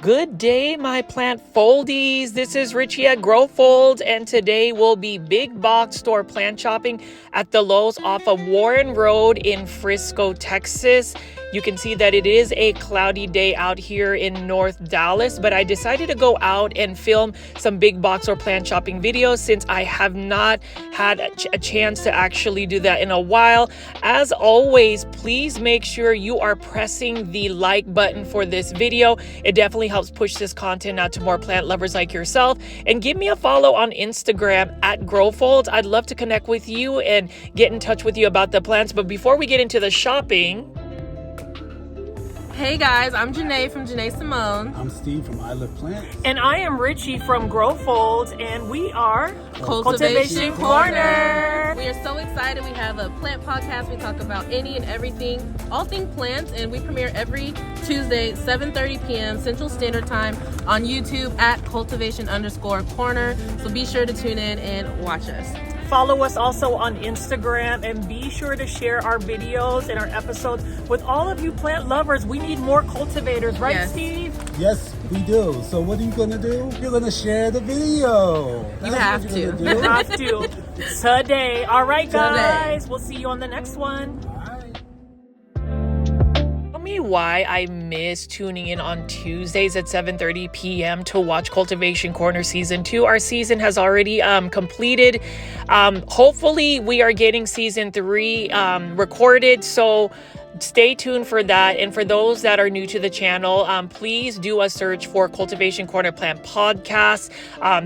Good day, my plant foldies. This is Richie at GrowFold, and today we'll be big box store plant shopping at the Lowe's off of Warren Road in Frisco, Texas. You can see that it is a cloudy day out here in North Dallas, but I decided to go out and film some big box or plant shopping videos since I have not had a chance to actually do that in a while. As always, please make sure you are pressing the like button for this video. It definitely helps push this content out to more plant lovers like yourself. And give me a follow on Instagram at GrowFold. I'd love to connect with you and get in touch with you about the plants. But before we get into the shopping, hey guys, I'm Janae from Janae Simone. I'm Steve from I Live Plants. and I am Richie from GrowFold, and we are Cultivation Corner. We are so excited. We have a plant podcast. We talk about any and everything, all things plants, and we premiere every Tuesday, 7:30 p.m. Central Standard Time on YouTube at cultivation_corner. So be sure to tune in and watch us. Follow us also on Instagram, and be sure to share our videos and our episodes with all of you plant lovers. We need more cultivators, right, Yes. Steve? Yes, we do. So what are you gonna do? You're gonna share the video. You have to. You have to. Today. All right, guys. Today. We'll see you on the next one. Alright. Tell me why I miss tuning in on Tuesdays at 7:30 p.m. to watch Cultivation Corner Season 2. Our season has already completed. Hopefully, we are getting Season 3 recorded, so stay tuned for that. And for those that are new to the channel, please do a search for Cultivation Corner Plant Podcast.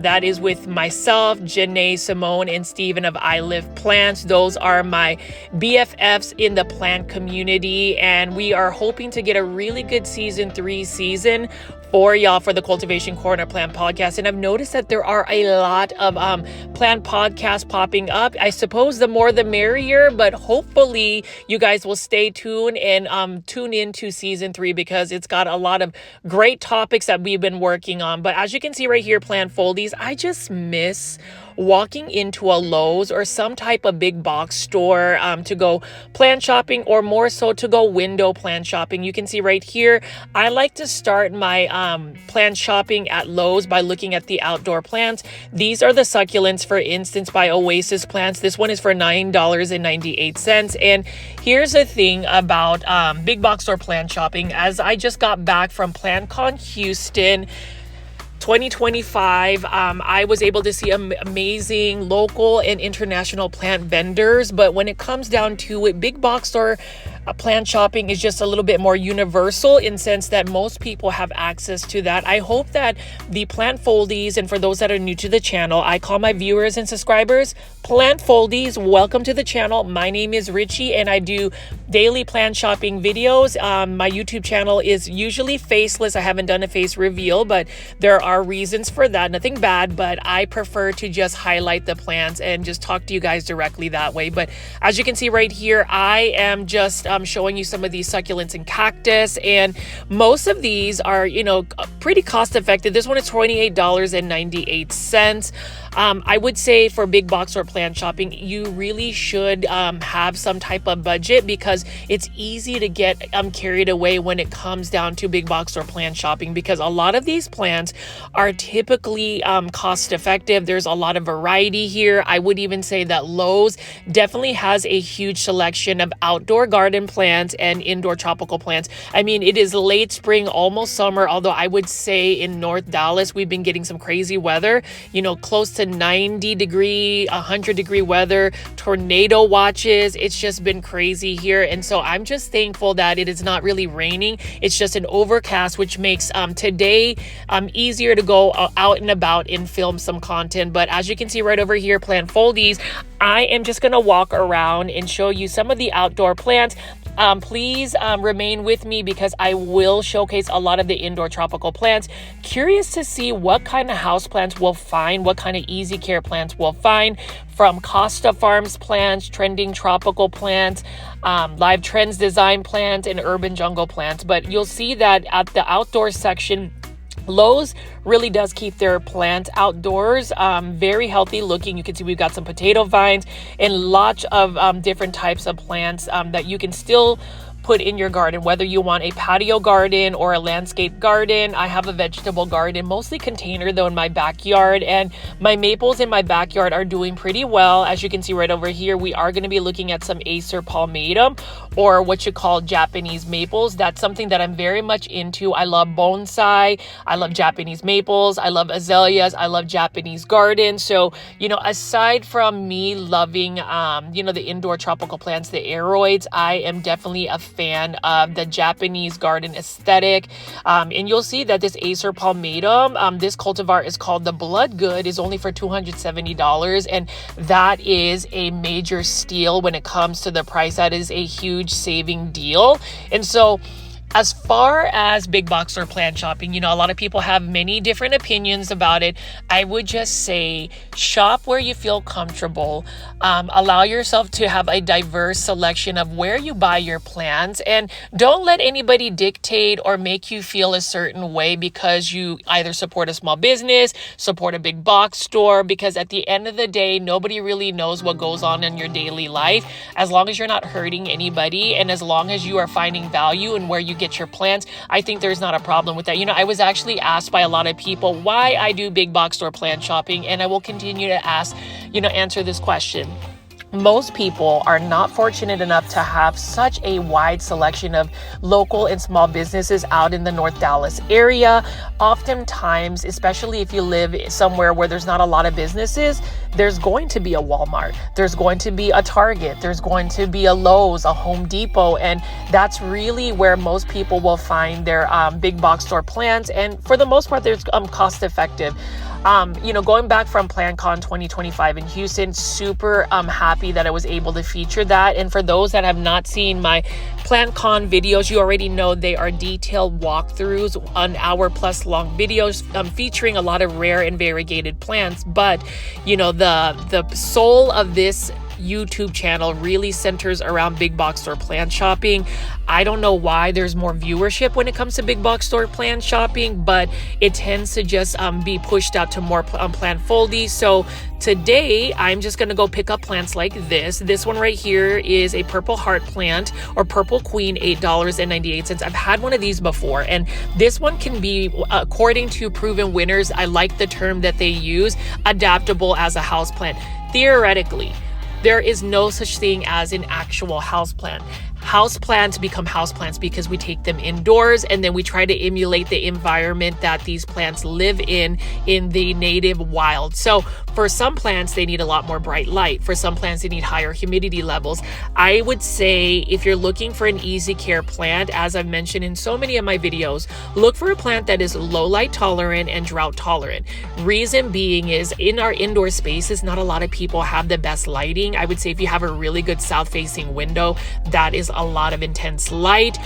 That is with myself, Janae Simone, and Steven of I Live Plants. Those are my BFFs in the plant community, and we are hoping to get a really good Season 3 season for y'all for the Cultivation Corner Plant Podcast. And I've noticed that there are a lot of plant podcasts popping up. I suppose the more the merrier, but hopefully you guys will stay tuned and tune into Season 3 because it's got a lot of great topics that we've been working on. But as you can see right here, plant foldies, I just miss walking into a Lowe's or some type of big box store to go plant shopping, or more so to go window plant shopping. You can see right here, I like to start my plant shopping at Lowe's by looking at the outdoor plants. These are the succulents, for instance, by Oasis Plants. This one is for $9.98. And here's the thing about big box store plant shopping. As I just got back from PlantCon Houston 2025, I was able to see amazing local and international plant vendors. But when it comes down to it, big box store plant shopping is just a little bit more universal in sense that most people have access to that. I hope that the plant foldies, and for those that are new to the channel, I call my viewers and subscribers plant foldies. Welcome to the channel. My name is Richie, and I do daily plant shopping videos. My YouTube channel is usually faceless. I haven't done a face reveal, but there are reasons for that. Nothing bad, but I prefer to just highlight the plants and just talk to you guys directly that way. But as you can see right here, I am just showing you some of these succulents and cactus, and most of these are, pretty cost effective. This one is $28.98. I would say for big box or plant shopping, you really should have some type of budget because it's easy to get carried away when it comes down to big box or plant shopping, because a lot of these plants are typically cost effective. There's a lot of variety here. I would even say that Lowe's definitely has a huge selection of outdoor garden plants and indoor tropical plants. I mean, it is late spring, almost summer, although I would say in North Dallas, we've been getting some crazy weather, close to 90 degree, 100 degree weather, tornado watches. It's just been crazy here. And so I'm just thankful that it is not really raining. It's just an overcast, which makes today easier to go out and about and film some content. But as you can see right over here, plant foldies, I am just going to walk around and show you some of the outdoor plants. Please remain with me because I will showcase a lot of the indoor tropical plants. Curious to see what kind of houseplants we'll find, what kind of easy care plants we'll find, from Costa Farms plants, trending tropical plants, Live Trends design plants, and urban jungle plants. But you'll see that at the outdoor section, Lowe's really does keep their plants outdoors very healthy looking. You can see we've got some potato vines and lots of different types of plants that you can still put in your garden, whether you want a patio garden or a landscape garden. I have a vegetable garden, mostly container though, in my backyard, and my maples in my backyard are doing pretty well. As you can see right over here, we are going to be looking at some Acer palmatum, or what you call Japanese maples. That's something that I'm very much into. I love bonsai. I love Japanese maples. I love azaleas. I love Japanese gardens. So, you know, aside from me loving, you know, the indoor tropical plants, the aeroids, I am definitely a fan of the Japanese garden aesthetic. And you'll see that this Acer palmatum, this cultivar is called the Blood Good, is only for $270. And that is a major steal when it comes to the price. That is a huge saving deal. And so, as far as big box store plant shopping, you know, a lot of people have many different opinions about it. I would just say shop where you feel comfortable. Allow yourself to have a diverse selection of where you buy your plants, and don't let anybody dictate or make you feel a certain way because you either support a small business, support a big box store, because at the end of the day, nobody really knows what goes on in your daily life. As long as you're not hurting anybody, and as long as you are finding value in where you get your plants, I think there's not a problem with that. You know, I was actually asked by a lot of people why I do big box store plant shopping, and I will continue to answer this question. Most people are not fortunate enough to have such a wide selection of local and small businesses out in the North Dallas area. Oftentimes, especially if you live somewhere where there's not a lot of businesses, there's going to be a Walmart, there's going to be a Target, there's going to be a Lowe's, a Home Depot, and that's really where most people will find their big box store plants. And for the most part, they're cost effective. You know, going back from PlantCon 2025 in Houston, super happy that I was able to feature that. And for those that have not seen my PlantCon videos, you already know they are detailed walkthroughs, an hour plus long videos featuring a lot of rare and variegated plants. But, you know, the soul of this YouTube channel really centers around big box store plant shopping. I don't know why there's more viewership when it comes to big box store plant shopping, but it tends to just be pushed out to more plant foldies. So today I'm just going to go pick up plants like this. This one right here is a purple heart plant, or purple queen, $8.98. I've had one of these before, and this one can be, according to proven winners, I like the term that they use, adaptable as a house plant. Theoretically, there is no such thing as an actual houseplant. Houseplants become houseplants because we take them indoors and then we try to emulate the environment that these plants live in the native wild. So for some plants, they need a lot more bright light. For some plants, they need higher humidity levels. I would say if you're looking for an easy care plant, as I've mentioned in so many of my videos, look for a plant that is low light tolerant and drought tolerant. Reason being is in our indoor spaces, not a lot of people have the best lighting. I would say if you have a really good south facing window, that is a lot of intense light,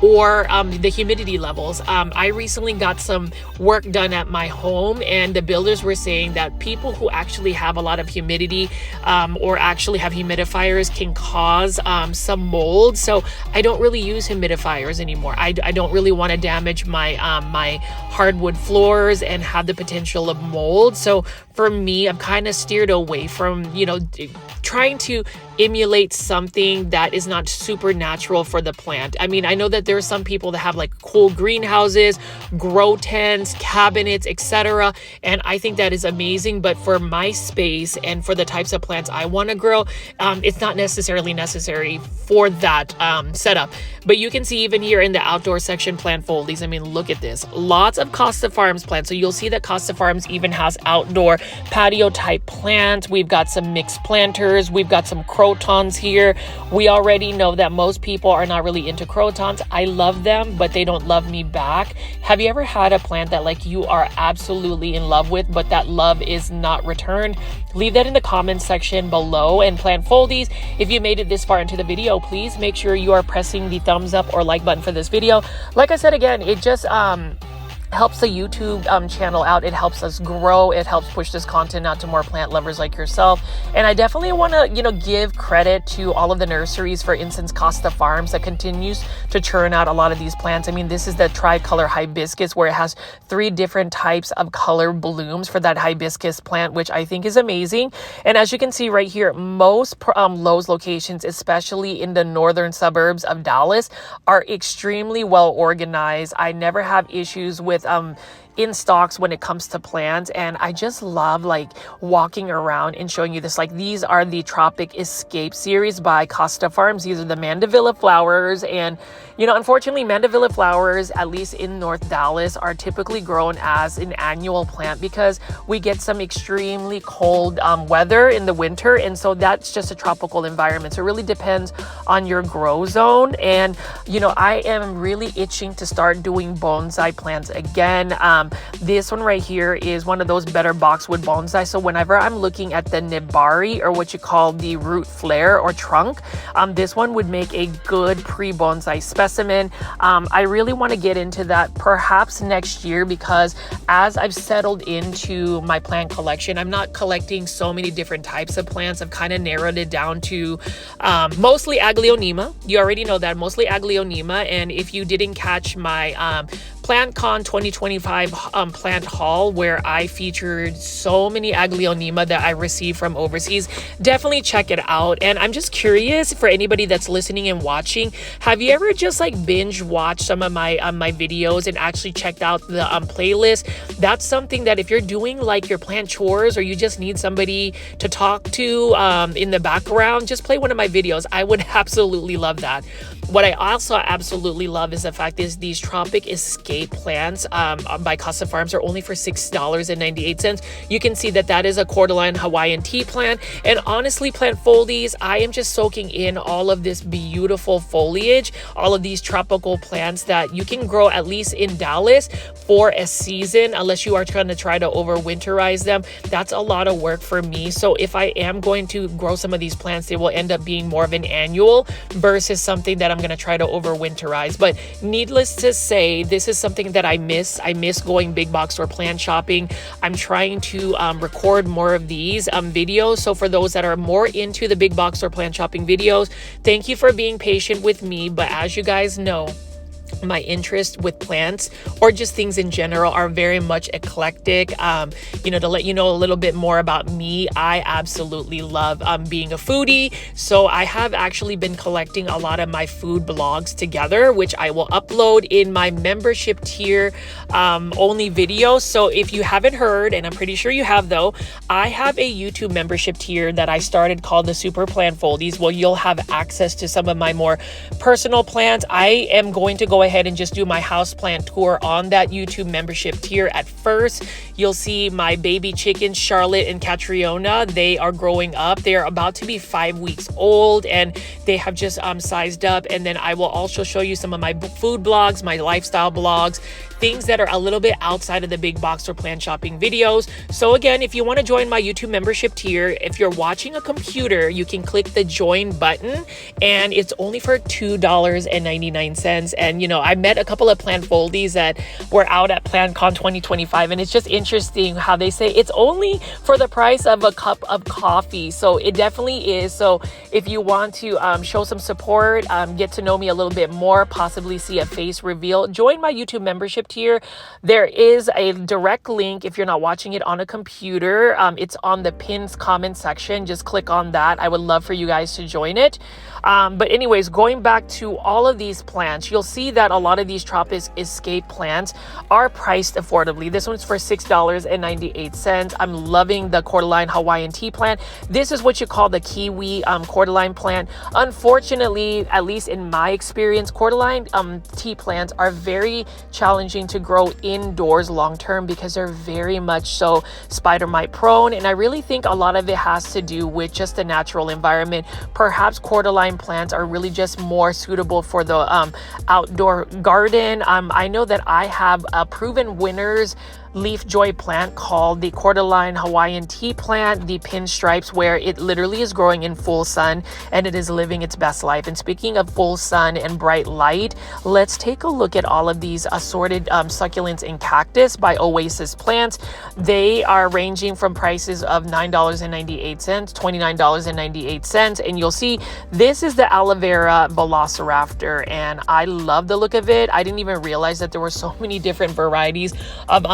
or the humidity levels. I recently got some work done at my home, and the builders were saying that people who actually have a lot of humidity or actually have humidifiers can cause some mold. So I don't really use humidifiers anymore. I don't really want to damage my my hardwood floors and have the potential of mold. So for me, I'm kind of steered away from, you know, trying to emulate something that is not super natural for the plant. I mean, I know that there are some people that have like cool greenhouses, grow tents, cabinets, etc. And I think that is amazing. But for my space and for the types of plants I want to grow, it's not necessarily necessary for that setup. But you can see even here in the outdoor section, plant foldies. I mean, look at this. Lots of Costa Farms plants. So you'll see that Costa Farms even has outdoor patio type plants. We've got some mixed planters. We've got some crotons here. We already know that most people are not really into crotons. I love them, but they don't love me back. Have you ever had a plant that like you are absolutely in love with, but that love is not returned? Leave that in the comments section below. And plant foldies, if you made it this far into the video, please make sure you are pressing the thumbs up or like button for this video. Like I said again, it just helps the YouTube channel out. It helps us grow. It helps push this content out to more plant lovers like yourself. And I definitely want to, give credit to all of the nurseries, for instance, Costa Farms, that continues to churn out a lot of these plants. I mean, this is the tricolor hibiscus, where it has 3 different types of color blooms for that hibiscus plant, which I think is amazing. And as you can see right here, most Lowe's locations, especially in the northern suburbs of Dallas, are extremely well organized. I never have issues with in stocks when it comes to plants, and I just love like walking around and showing you this. Like, these are the Tropic Escape series by Costa Farms. These are the Mandevilla flowers, and unfortunately, Mandevilla flowers, at least in North Dallas, are typically grown as an annual plant because we get some extremely cold weather in the winter, and so that's just a tropical environment. So it really depends on your grow zone. And I am really itching to start doing bonsai plants again. This one right here is one of those better boxwood bonsai. So whenever I'm looking at the nibari, or what you call the root flare or trunk, this one would make a good pre-bonsai specimen. I really want to get into that perhaps next year, because as I've settled into my plant collection, I'm not collecting so many different types of plants. I've kind of narrowed it down to mostly Aglaonema. You already know that, mostly Aglaonema. And if you didn't catch my PlantCon 2025 plant haul, where I featured so many Aglaonema that I received from overseas, definitely check it out. And I'm just curious, for anybody that's listening and watching, have you ever just like binge watched some of my videos and actually checked out the playlist? That's something that if you're doing like your plant chores, or you just need somebody to talk to in the background, just play one of my videos. I would absolutely love that. What I also absolutely love is the fact is these Tropic Escape plants by Costa Farms are only for $6.98. You can see that is a cordyline Hawaiian tea plant. And honestly, plant foldies, I am just soaking in all of this beautiful foliage, all of these tropical plants that you can grow at least in Dallas for a season, unless you are trying to try to overwinterize them. That's a lot of work for me. So if I am going to grow some of these plants, they will end up being more of an annual versus something that I'm going to try to overwinterize. But needless to say, this is something that I miss. I miss going big box store plant shopping. I'm trying to record more of these videos. So for those that are more into the big box store plant shopping videos, thank you for being patient with me. But as you guys know, my interest with plants, or just things in general, are very much eclectic. To let you know a little bit more about me, I absolutely love being a foodie. So I have actually been collecting a lot of my food blogs together, which I will upload in my membership tier only videos. So if you haven't heard, and I'm pretty sure you have though, I have a YouTube membership tier that I started called the Super Plant Foldies. Well, you'll have access to some of my more personal plants. I am going to go ahead and just do my houseplant tour on that YouTube membership tier. At first, you'll see my baby chickens, Charlotte and Catriona. They are growing up. They are about to be 5 weeks old, and they have just sized up. And then I will also show you some of my food blogs, my lifestyle blogs, things that are a little bit outside of the big box or plant shopping videos. So again, if you want to join my YouTube membership tier, if you're watching a computer, you can click the join button, and it's only for $2.99. And I met a couple of plant foldies that were out at PlantCon 2025, and it's just interesting how they say it's only for the price of a cup of coffee. So it definitely is. So if you want to show some support, get to know me a little bit more, possibly see a face reveal, join my YouTube membership tier. There is a direct link if you're not watching it on a computer. It's on the pinned comment section. Just click on that. I would love for you guys to join it. But anyways, going back to all of these plants, you'll see that a lot of these Tropic Escape plants are priced affordably. This one's for $6.98. I'm loving the cordyline Hawaiian tea plant. This is what you call the kiwi cordyline plant. Unfortunately, at least in my experience, cordyline tea plants are very challenging to grow indoors long term because they're very much so spider mite prone. And I really think a lot of it has to do with just the natural environment. Perhaps cordyline plants are really just more suitable for the outdoor garden. I know that I have proven winners leaf joy plant called the cordyline Hawaiian tea plant, the pinstripes, where it literally is growing in full sun and it is living its best life. And speaking of full sun and bright light, let's take a look at all of these assorted succulents and cactus by Oasis Plants. They are ranging from prices of $9.98, $29.98, and you'll see this is the aloe vera velociraptor, and I love the look of it. I didn't even realize that there were so many different varieties of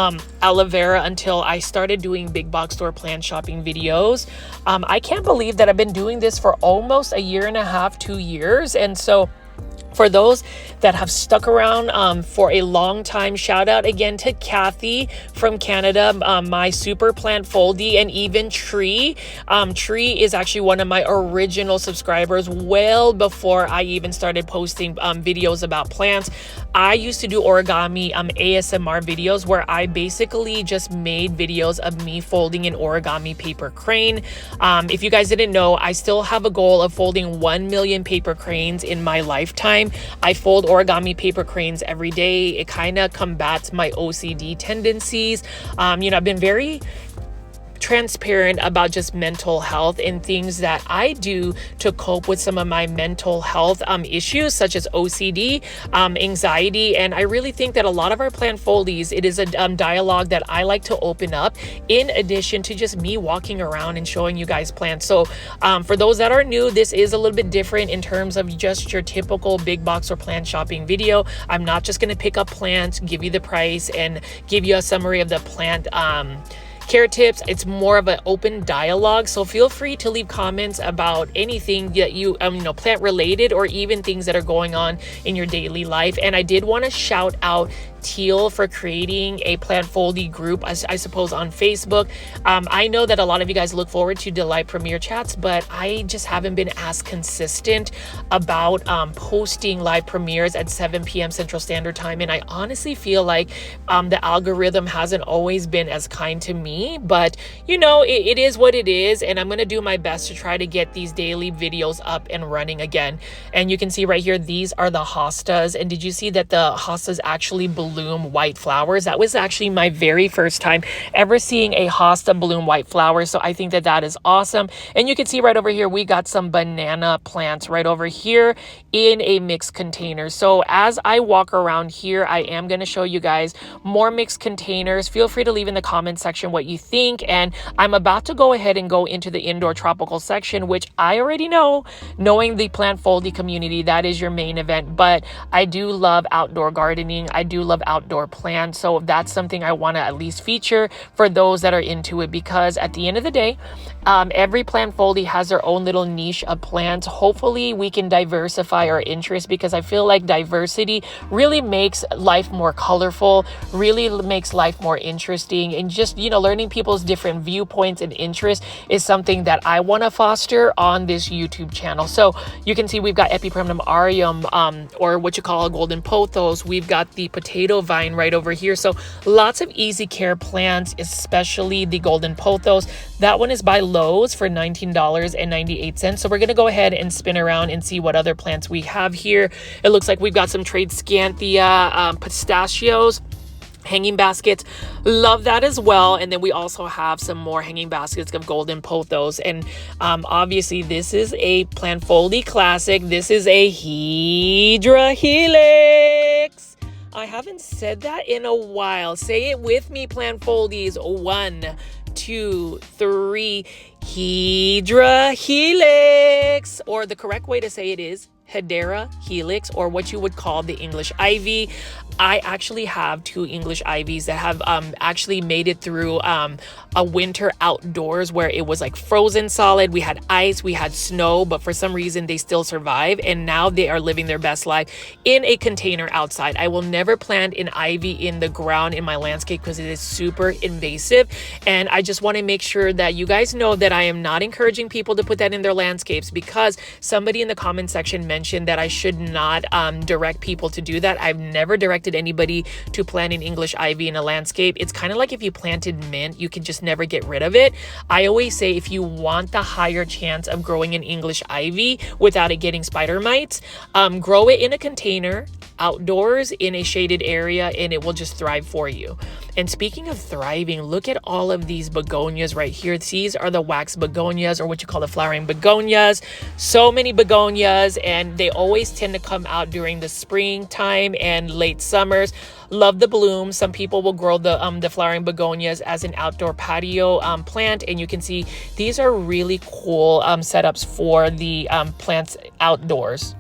aloe vera until I started doing big box store plant shopping videos. I can't believe that I've been doing this for almost a year and a half, 2 years, and so for those that have stuck around for a long time, shout out again to Kathy from Canada, my super plant Foldy, and even Tree. Tree is actually one of my original subscribers well before I even started posting videos about plants. I used to do origami ASMR videos where I basically just made videos of me folding an origami paper crane. If you guys didn't know, I still have a goal of folding 1 million paper cranes in my lifetime. I fold origami paper cranes every day. It kind of combats my OCD tendencies. I've been very transparent about just mental health and things that I do to cope with some of my mental health issues, such as OCD, anxiety. And I really think that a lot of our plant foldies, it is a dialogue that I like to open up in addition to just me walking around and showing you guys plants. So for those that are new, this is a little bit different in terms of just your typical big box or plant shopping video. I'm not just going to pick up plants, give you the price, and give you a summary of the plant care tips. It's more of an open dialogue, so feel free to leave comments about anything that you plant related, or even things that are going on in your daily life. And I did want to shout out Teal for creating a plant foldy group, I suppose, on Facebook. I know that a lot of you guys look forward to the live premiere chats, but I just haven't been as consistent about posting live premieres at 7 p.m. Central Standard Time. And I honestly feel like the algorithm hasn't always been as kind to me, but it is what it is. And I'm going to do my best to try to get these daily videos up and running again. And you can see right here, these are the hostas. And did you see that the hostas actually bloom white flowers? That was actually my very first time ever seeing a hosta bloom white flowers. So I think that that is awesome. And you can see right over here, we got some banana plants right over here in a mixed container. So as I walk around here, I am going to show you guys more mixed containers. Feel free to leave in the comment section what you think. And I'm about to go ahead and go into the indoor tropical section, which I already know, knowing the plant foldy community, that is your main event. But I do love outdoor gardening. I do love outdoor plants. So that's something I want to at least feature for those that are into it, because at the end of the day, every plant foldy has their own little niche of plants. Hopefully we can diversify our interests, because I feel like diversity really makes life more colorful, really makes life more interesting, and just learning people's different viewpoints and interests is something that I want to foster on this YouTube channel. So you can see we've got Epipremnum aureum, or what you call a golden pothos. We've got the potato vine right over here. So lots of easy care plants, especially the golden pothos. That one is by Lowe's for $19.98. So we're going to go ahead and spin around and see what other plants we have here. It looks like we've got some Tradescanthia pistachios, hanging baskets, love that as well. And then we also have some more hanging baskets of golden pothos. And obviously this is a plant foldy classic. This is a Hydra Helix. I haven't said that in a while. Say it with me, plant foldies. 1, 2, 3. Hydra Helix. Or the correct way to say it is Hedera Helix, or what you would call the English ivy. I actually have 2 English ivies that have actually made it through a winter outdoors where it was like frozen solid. We had ice, we had snow, but for some reason they still survive, and now they are living their best life in a container outside. I will never plant an ivy in the ground in my landscape because it is super invasive, and I just want to make sure that you guys know that I am not encouraging people to put that in their landscapes, because somebody in the comment section mentioned that I should not direct people to do that. I've never directed anybody to plant an English ivy in a landscape. It's kind of like if you planted mint, you can just never get rid of it. I always say if you want the higher chance of growing an English ivy without it getting spider mites, grow it in a container, outdoors in a shaded area, and it will just thrive for you. And speaking of thriving, look at all of these begonias right here. These are the wax begonias, or what you call the flowering begonias. So many begonias, and they always tend to come out during the springtime and late summers. Love the bloom. Some people will grow the flowering begonias as an outdoor patio plant, and you can see these are really cool setups for the plants outdoors.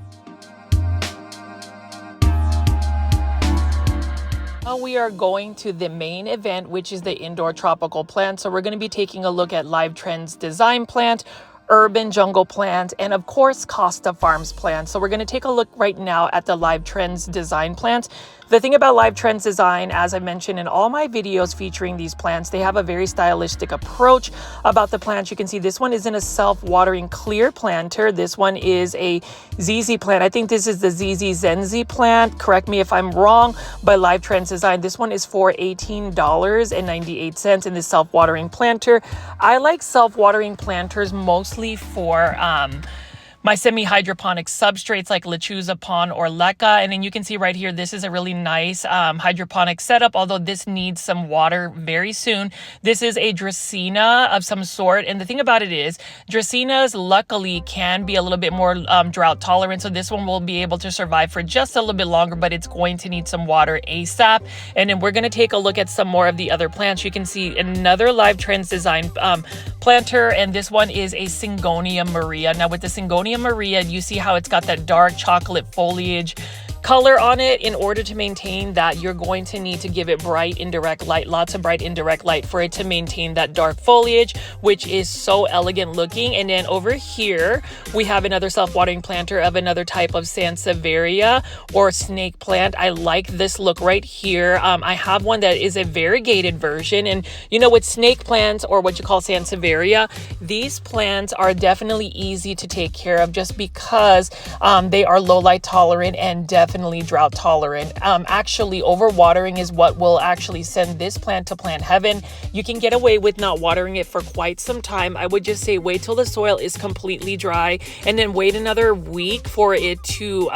We are going to the main event, which is the indoor tropical plant. So we're going to be taking a look at Live Trends design plant, urban jungle plant, and of course Costa Farms plant. So we're going to take a look right now at the Live Trends design plant. The thing about Live Trends design, as I mentioned in all my videos featuring these plants, they have a very stylistic approach about the plants. You can see this one is in a self-watering clear planter. This one is a ZZ plant. I think this is the ZZ Zenzi plant. Correct me if I'm wrong, by Live Trends design. This one is for $18.98 in this self-watering planter. I like self-watering planters mostly for my semi-hydroponic substrates like lechuza, pon, or leca. And then you can see right here, this is a really nice hydroponic setup, although this needs some water very soon. This is a Dracaena of some sort. And the thing about it is, Dracaenas luckily can be a little bit more drought tolerant. So this one will be able to survive for just a little bit longer, but it's going to need some water ASAP. And then we're going to take a look at some more of the other plants. You can see another Live Trends design planter, and this one is a Syngonium Maria. Now with the Syngonium Maria, you see how it's got that dark chocolate foliage color on it. In order to maintain that, you're going to need to give it bright indirect light, lots of bright indirect light for it to maintain that dark foliage, which is so elegant looking. And then over here, we have another self-watering planter of another type of Sansevieria or snake plant. I like this look right here. I have one that is a variegated version, and you know, with snake plants or what you call Sansevieria, these plants are definitely easy to take care of just because they are low light tolerant and definitely drought tolerant. Actually, overwatering is what will actually send this plant to plant heaven. You can get away with not watering it for quite some time. I would just say wait till the soil is completely dry, and then wait another week for it to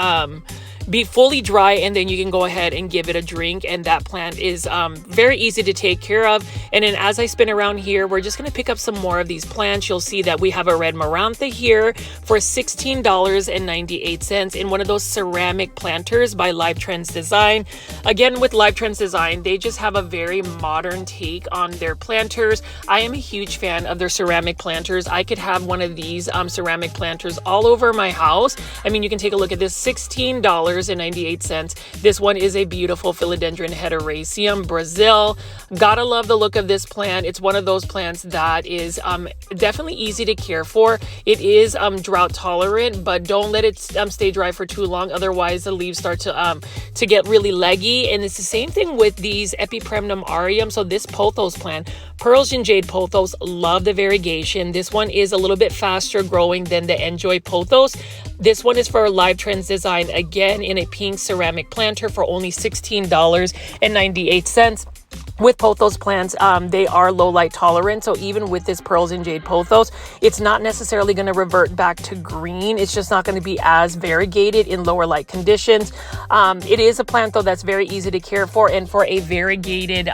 be fully dry, and then you can go ahead and give it a drink. And that plant is very easy to take care of. And then as I spin around here, we're just going to pick up some more of these plants. You'll see that we have a red marantha here for $16.98 in one of those ceramic planters by Live Trends Design. Again, with Live Trends Design, they just have a very modern take on their planters. I am a huge fan of their ceramic planters. I could have one of these ceramic planters all over my house. I mean, you can take a look at this, $16.98. This one is a beautiful Philodendron Heteroraceum Brazil. Gotta love the look of this plant. It's one of those plants that is definitely easy to care for. It is drought tolerant, but don't let it stay dry for too long. Otherwise, the leaves start to get really leggy. And it's the same thing with these Epipremnum aureum. So this pothos plant, Persian Jade Pothos, love the variegation. This one is a little bit faster growing than the Enjoy Pothos. This one is for Live Trends Design, again in a pink ceramic planter for only $16.98. With pothos plants, they are low light tolerant. So even with this Pearls and Jade Pothos, it's not necessarily going to revert back to green. It's just not going to be as variegated in lower light conditions. It is a plant though that's very easy to care for, and for a variegated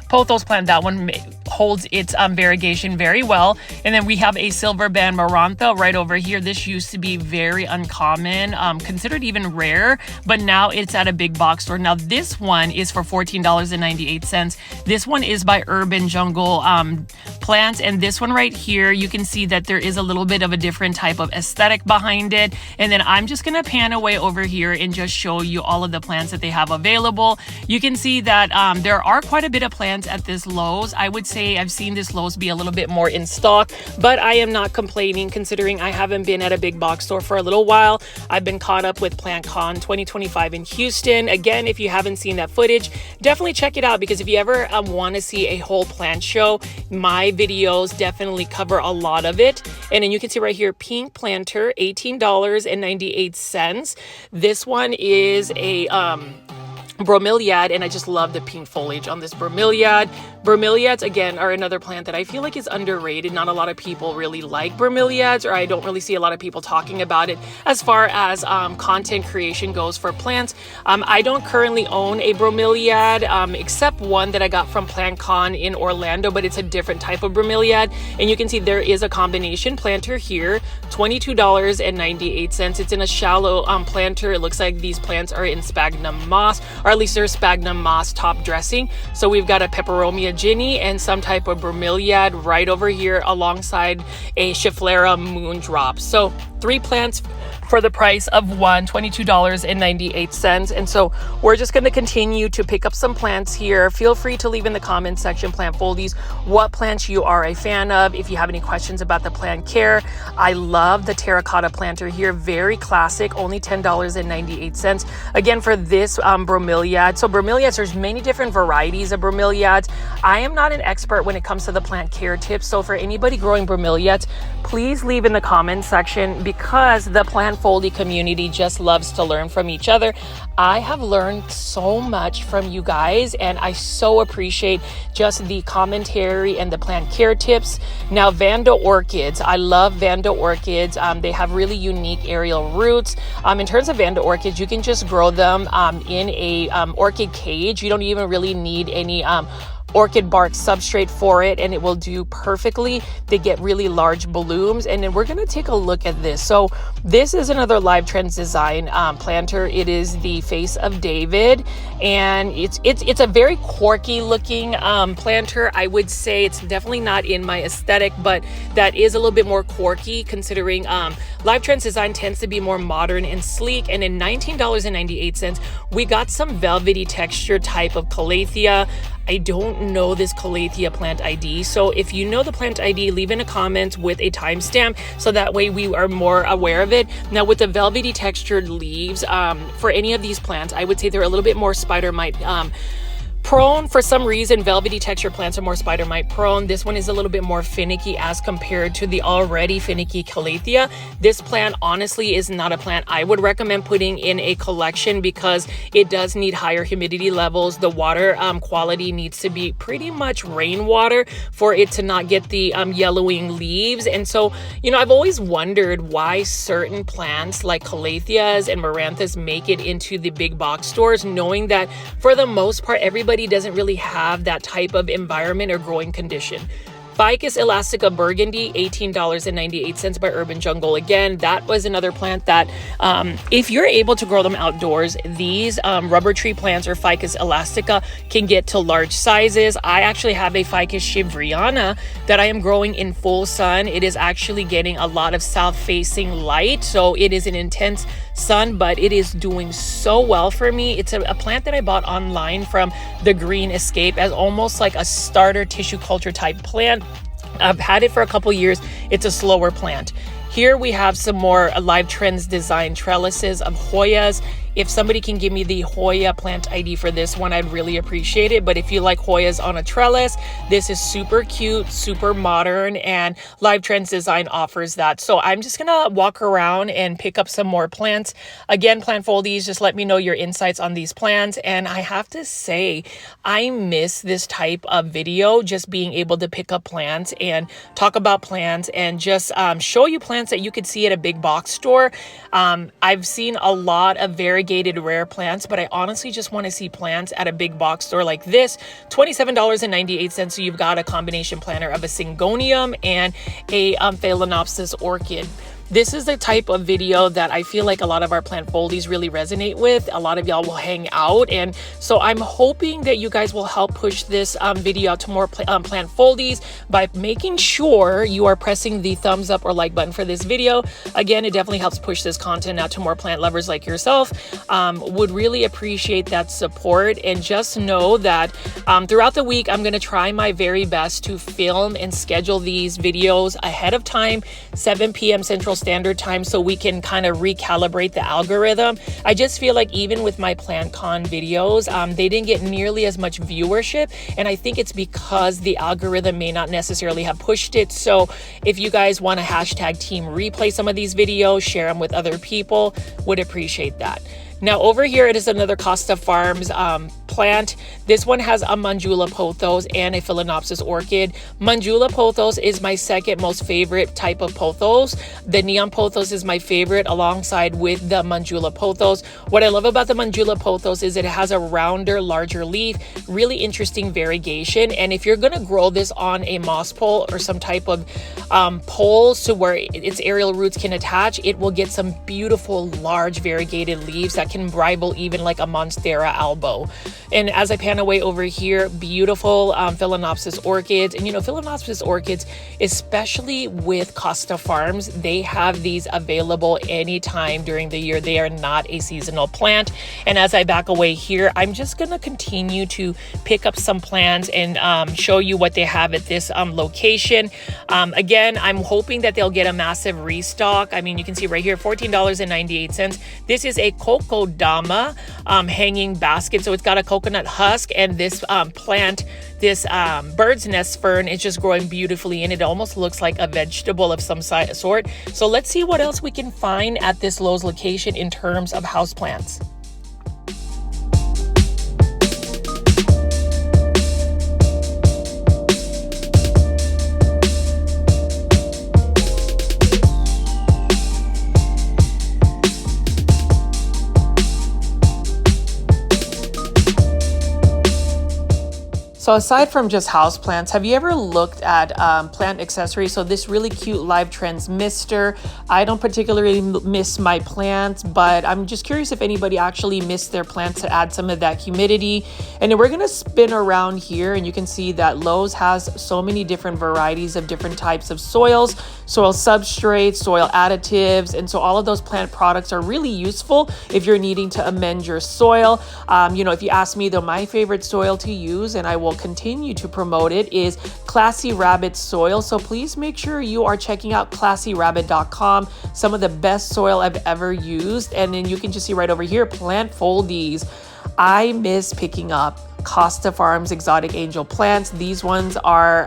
pothos plant, that one holds its variegation very well. And then we have a silver band marantha right over here. This used to be very uncommon, considered even rare, but now it's at a big box store. Now this one is for $14.98. This one is by Urban Jungle Plants, and this one right here, you can see that there is a little bit of a different type of aesthetic behind it. And then I'm just gonna pan away over here and just show you all of the plants that they have available. You can see that there are quite a bit of plants at this Lowe's. I would say I've seen this Lowe's be a little bit more in stock, but I am not complaining considering I haven't been at a big box store for a little while. I've been caught up with PlantCon 2025 in Houston. Again, if you haven't seen that footage, definitely check it out, because if you ever want to see a whole plant show, my videos definitely cover a lot of it. And then you can see right here, pink planter, $18.98. This one is a bromeliad, and I just love the pink foliage on this bromeliad. Bromeliads, again, are another plant that I feel like is underrated. Not a lot of people really like bromeliads, or I don't really see a lot of people talking about it as far as content creation goes for plants. I don't currently own a bromeliad, except one that I got from PlantCon in Orlando, but it's a different type of bromeliad. And you can see there is a combination planter here, $22.98. It's in a shallow planter. It looks like these plants are in sphagnum moss, or at least they're sphagnum moss top dressing. So we've got a peperomia ginny and some type of bromeliad right over here alongside a Schefflera moondrop. So 3 plants for the price of one, $22.98. And so we're just going to continue to pick up some plants here. Feel free to leave in the comments section, plant foldies, what plants you are a fan of. If you have any questions about the plant care, I love the terracotta planter here. Very classic, only $10.98. Again, for this bromeliad. So bromeliads, there's many different varieties of bromeliads. I am not an expert when it comes to the plant care tips. So for anybody growing bromeliads, please leave in the comments section, because the plant foldy community just loves to learn from each other. I have learned so much from you guys, and I so appreciate just the commentary and the plant care tips. Now, Vanda orchids. I love Vanda orchids. They have really unique aerial roots. In terms of Vanda orchids, you can just grow them in a orchid cage. You don't even really need any orchid bark substrate for it, and it will do perfectly. They get really large blooms. And then we're going to take a look at this. So this is another Live Trends Design planter. It is the Face of David, and it's a very quirky looking planter. I would say it's definitely not in my aesthetic, but that is a little bit more quirky, considering Live Trends Design tends to be more modern and sleek. And in $19.98, we got some velvety texture type of calathea. I don't know this calathea plant ID, so if you know the plant ID, leave in a comment with a timestamp, so that way we are more aware of it. Now, with the velvety textured leaves, for any of these plants, I would say they're a little bit more spider mite prone. For some reason, velvety texture plants are more spider mite prone. This one is a little bit more finicky as compared to the already finicky calathea. This plant honestly is not a plant I would recommend putting in a collection, because it does need higher humidity levels. The water quality needs to be pretty much rainwater for it to not get the yellowing leaves. And so, you know, I've always wondered why certain plants like calatheas and maranthas make it into the big box stores, knowing that for the most part, everybody doesn't really have that type of environment or growing condition. Ficus elastica burgundy, $18.98 by Urban Jungle. Again, that was another plant that if you're able to grow them outdoors, these rubber tree plants or Ficus elastica can get to large sizes. I actually have a Ficus shivriana that I am growing in full sun. It is actually getting a lot of south-facing light, so it is an intense sun, but it is doing so well for me. It's a plant that I bought online from The Green Escape as almost like a starter tissue culture type plant. I've had it for a couple years. It's a slower plant. Here we have some more Live Trends Design trellises of Hoyas. If somebody can give me the Hoya plant ID for this one, I'd really appreciate it. But if you like Hoyas on a trellis, this is super cute, super modern, and Live Trends Design offers that. So I'm just gonna walk around and pick up some more plants. Again, plant foldies, just let me know your insights on these plants. And I have to say, I miss this type of video, just being able to pick up plants and talk about plants and just show you plants that you could see at a big box store. I've seen a lot of variegated rare plants, but I honestly just want to see plants at a big box store like this. $27.98. So you've got a combination planter of a syngonium and a phalaenopsis orchid. This is the type of video that I feel like a lot of our plant foldies really resonate with. A lot of y'all will hang out, and so I'm hoping that you guys will help push this video out to more plant foldies by making sure you are pressing the thumbs up or like button for this video. Again, it definitely helps push this content out to more plant lovers like yourself. Would really appreciate that support, and just know that throughout the week, I'm going to try my very best to film and schedule these videos ahead of time, 7 p.m. Central Standard Time, so we can kind of recalibrate the algorithm. I just feel like even with my PlantCon videos, they didn't get nearly as much viewership, and I think it's because the algorithm may not necessarily have pushed it. So if you guys want to hashtag team replay some of these videos, share them with other people, would appreciate that. Now over here, it is another Costa Farms plant. This one has a Mandula pothos and a Phalaenopsis orchid. Mandula pothos is my second most favorite type of pothos. The neon pothos is my favorite alongside with the Mandula pothos. What I love about the Mandula pothos is it has a rounder, larger leaf, really interesting variegation. And if you're gonna grow this on a moss pole or some type of pole so where its aerial roots can attach, it will get some beautiful, large, variegated leaves that can rival even like a Monstera albo. And as I pan away over here, beautiful Phalaenopsis orchids. And you know, Phalaenopsis orchids, especially with Costa Farms, they have these available anytime during the year. They are not a seasonal plant. And as I back away here, I'm just gonna continue to pick up some plants and show you what they have at this location. Again, I'm hoping that they'll get a massive restock. I mean, you can see right here, $14.98. This is a Kokodama hanging basket. So it's got a coconut husk, and this plant, this bird's nest fern, is just growing beautifully, and it almost looks like a vegetable of some sort. So let's see what else we can find at this Lowe's location in terms of houseplants. So aside from just houseplants, have you ever looked at plant accessories? So this really cute Live Trends mister. I don't particularly miss my plants, but I'm just curious if anybody actually missed their plants to add some of that humidity. And then we're gonna spin around here, and you can see that Lowe's has so many different varieties of different types of soils, soil substrates, soil additives. And so all of those plant products are really useful if you're needing to amend your soil. You know, if you ask me though, my favorite soil to use, and I will continue to promote it, is Classy Rabbit soil. So please make sure you are checking out classyrabbit.com. Some of the best soil I've ever used. And then you can just see right over here, plant foldies. I miss picking up Costa Farms exotic angel plants. These ones are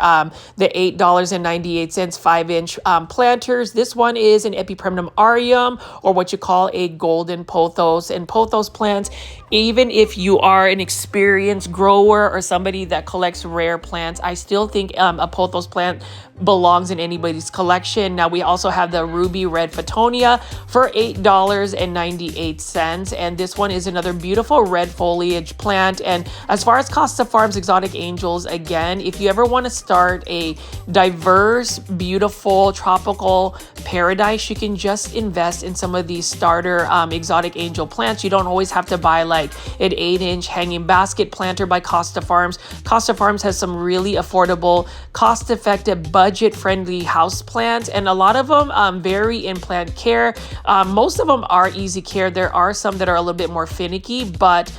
the $8.98 5-inch planters. This one is an Epipremnum aureum, or what you call a golden pothos. And pothos plants, even if you are an experienced grower or somebody that collects rare plants, I still think a pothos plant belongs in anybody's collection. Now we also have the ruby red Photonia for $8.98, and this one is another beautiful red foliage plant. And as far as Costa Farms exotic angels, again, if you ever want to start a diverse, beautiful tropical paradise, you can just invest in some of these starter exotic angel plants. You don't always have to buy like an 8-inch hanging basket planter by Costa Farms. Costa Farms has some really affordable, cost-effective, budget-friendly house plants, and a lot of them vary in plant care. Most of them are easy care. There are some that are a little bit more finicky, but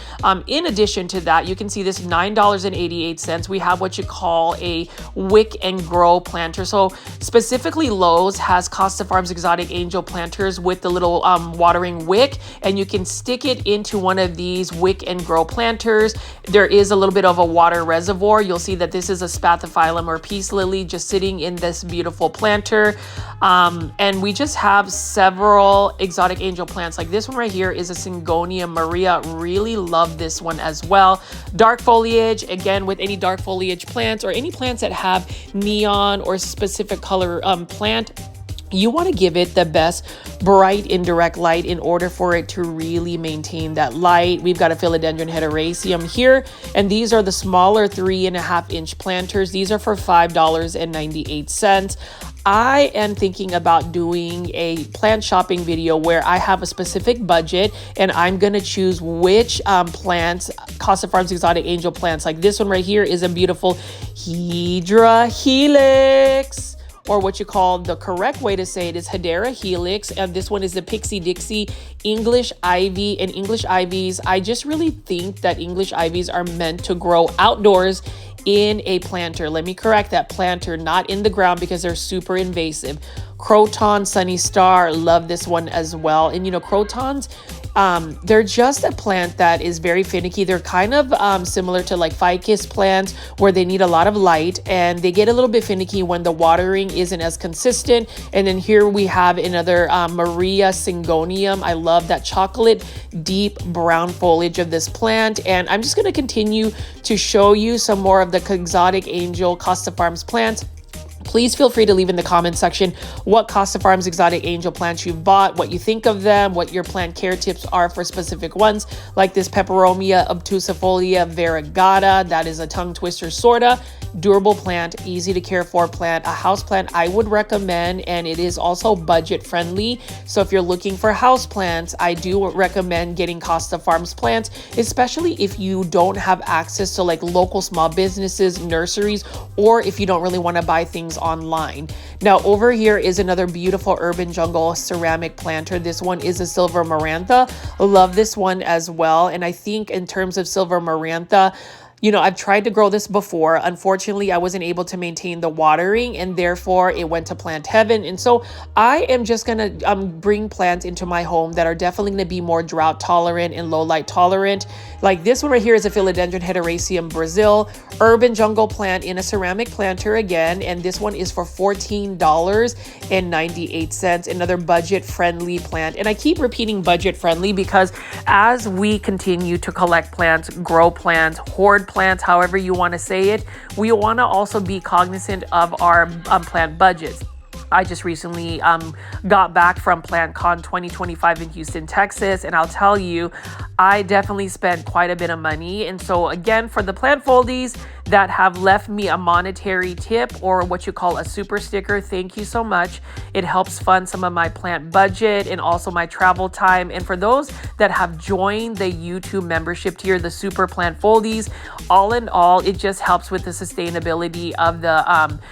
in addition to that, you can see this $9.88. We have what you call a wick and grow planter. So specifically Lowe's has Costa Farms exotic angel planters with the little watering wick, and you can stick it into one of these wick and grow planters. There is a little bit of a water reservoir. You'll see that this is a spathiphyllum or peace lily just sitting in this beautiful planter. And we just have several exotic angel plants. Like this one right here is a Syngonium Maria. Really love this one as well. Dark foliage, again, with any dark foliage plants or any plants that have neon or specific color plant, you want to give it the best bright indirect light in order for it to really maintain that light. We've got a Philodendron heteroraceum here, and these are the smaller 3.5-inch planters. These are for $5.98. I am thinking about doing a plant shopping video where I have a specific budget and I'm going to choose which plants, Costa Farms exotic angel plants, like this one right here is a beautiful Hedera helix, or what you call, the correct way to say it is Hedera helix. And this one is the Pixie Dixie English ivy. And English ivies, I just really think that English ivies are meant to grow outdoors in a planter. Let me correct that, planter, not in the ground, because they're super invasive. Croton Sunny Star, love this one as well. And you know, crotons, They're just a plant that is very finicky. They're kind of similar to like ficus plants where they need a lot of light and they get a little bit finicky when the watering isn't as consistent. And then here we have another Maria Syngonium. I love that chocolate deep brown foliage of this plant. And I'm just going to continue to show you some more of the exotic angel Costa Farms plants. Please feel free to leave in the comment section what Costa Farms exotic angel plants you've bought, what you think of them, what your plant care tips are for specific ones, like this Peperomia obtusifolia variegata. That is a tongue twister sorta. Durable plant, easy to care for plant, a house plant I would recommend, and it is also budget friendly. So if you're looking for house plants, I do recommend getting Costa Farms plants, especially if you don't have access to like local small businesses, nurseries, or if you don't really want to buy things online. Now over here is another beautiful urban jungle ceramic planter. This one is a silver marantha. Love this one as well. And I think in terms of silver marantha, you know, I've tried to grow this before. Unfortunately, I wasn't able to maintain the watering and therefore it went to plant heaven. And so I am just going to bring plants into my home that are definitely going to be more drought tolerant and low light tolerant. Like this one right here is a Philodendron heteroecium Brazil urban jungle plant in a ceramic planter again. And this one is for $14.98. Another budget friendly plant. And I keep repeating budget friendly because as we continue to collect plants, grow plants, hoard plants, however you want to say it, we want to also be cognizant of our plant budgets. I just recently got back from PlantCon 2025 in Houston, Texas, and I'll tell you, I definitely spent quite a bit of money. And so again, for the plant foldies that have left me a monetary tip or what you call a super sticker, thank you so much. It helps fund some of my plant budget and also my travel time. And for those that have joined the YouTube membership tier, the super plant foldies, all in all, it just helps with the sustainability of the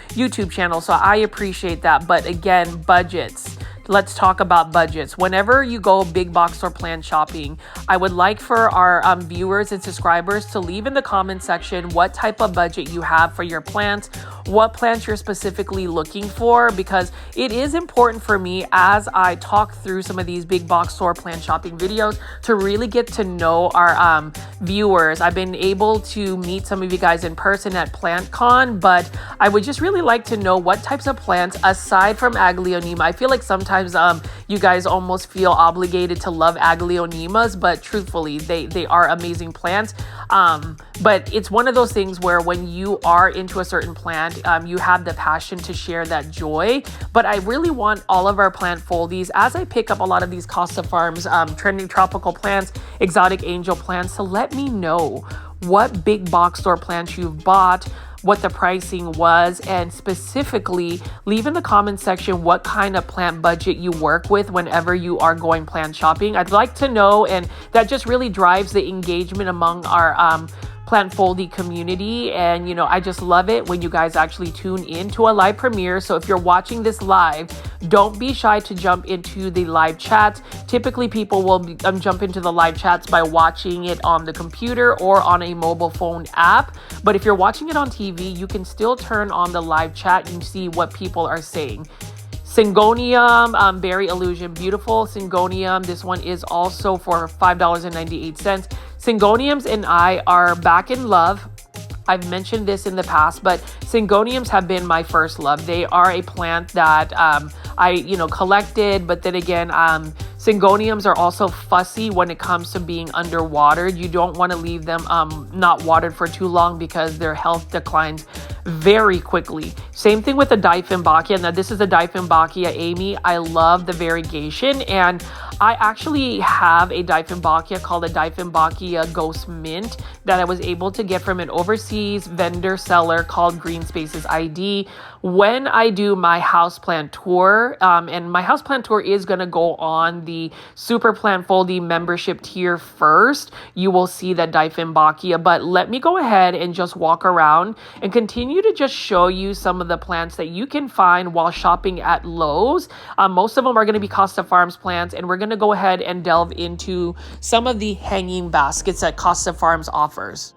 YouTube channel. So I appreciate that. But again, budgets. Let's talk about budgets. Whenever you go big box or plant shopping, I would like for our viewers and subscribers to leave in the comment section what type of budget you have for your plants, what plants you're specifically looking for, because it is important for me as I talk through some of these big box store plant shopping videos to really get to know our viewers. I've been able to meet some of you guys in person at PlantCon, but I would just really like to know what types of plants aside from Aglaonema. I feel like sometimes you guys almost feel obligated to love Aglaonemas, but truthfully, they are amazing plants. But it's one of those things where when you are into a certain plant, you have the passion to share that joy. But I really want all of our plant foldies, as I pick up a lot of these Costa Farms trending tropical plants, exotic angel plants, to let me know what big box store plants you've bought, what the pricing was, and specifically leave in the comment section what kind of plant budget you work with whenever you are going plant shopping. I'd like to know, and that just really drives the engagement among our plant foldy community. And you know, I just love it when you guys actually tune into a live premiere. So if you're watching this live, don't be shy to jump into the live chat. Typically people will jump into the live chats by watching it on the computer or on a mobile phone app. But if you're watching it on TV, you can still turn on the live chat and see what people are saying. Syngonium, berry illusion, beautiful Syngonium. This one is also for $5.98. Syngoniums and I are back in love. I've mentioned this in the past, but Syngoniums have been my first love. They are a plant that I collected, but then again, Syngoniums are also fussy when it comes to being underwatered. You don't want to leave them not watered for too long because their health declines very quickly. Same thing with the Dieffenbachia. Now this is a Dieffenbachia Amy. I love the variegation, and I actually have a Dieffenbachia called a Dieffenbachia Ghost Mint that I was able to get from an overseas vendor seller called Green Spaces ID. When I do my houseplant tour, and my houseplant tour is going to go on the Super Plant Foldy membership tier first, you will see that Dieffenbachia. But let me go ahead and just walk around and continue to just show you some of the plants that you can find while shopping at Lowe's. Most of them are going to be Costa Farms plants, and we're going to go ahead and delve into some of the hanging baskets that Costa Farms offers.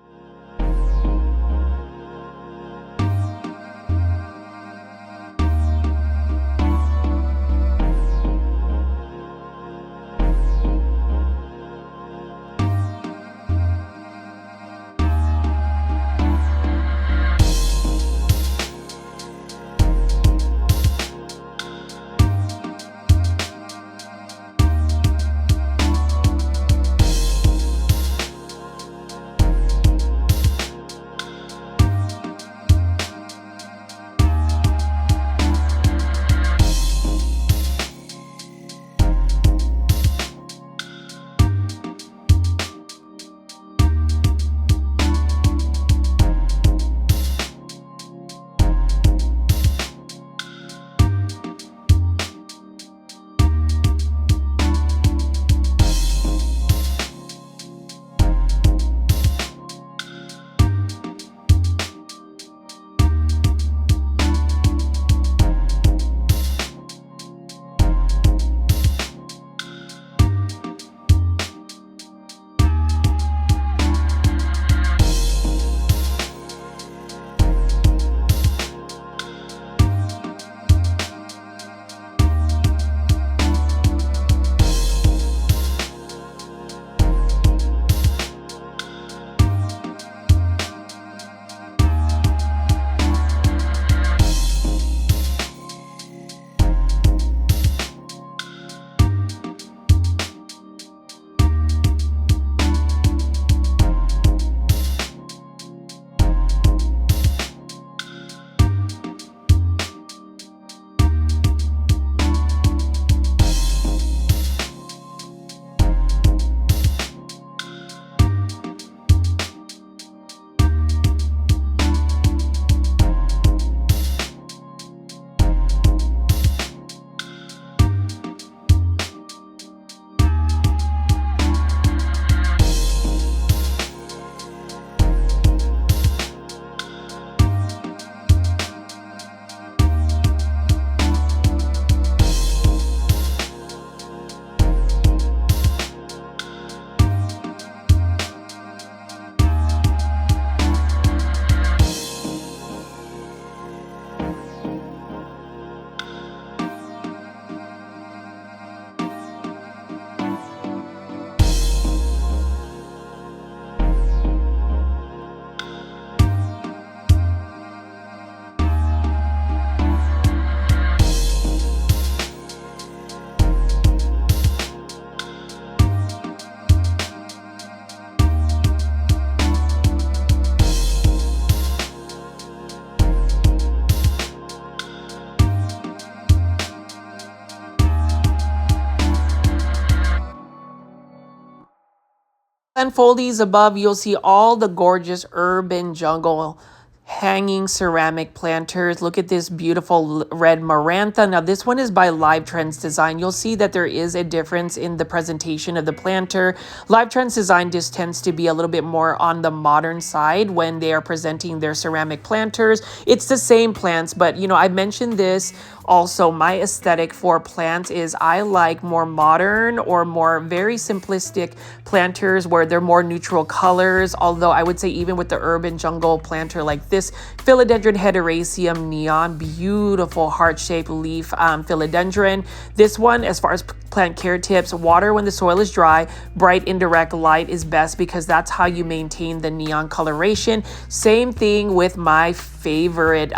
And foldies above, you'll see all the gorgeous urban jungle hanging ceramic planters. Look at this beautiful red marantha. Now this one is by Live Trends Design. You'll see that there is a difference in the presentation of the planter. Live Trends Design just tends to be a little bit more on the modern side when they are presenting their ceramic planters. It's the same plants, but you know, I mentioned this also. My aesthetic for plants is I like more modern or more very simplistic planters where they're more neutral colors. Although I would say even with the urban jungle planter like this philodendron hederaceum neon, beautiful heart-shaped leaf philodendron. This one, as far as plant care tips, water when the soil is dry, bright indirect light is best because that's how you maintain the neon coloration. Same thing with my favorite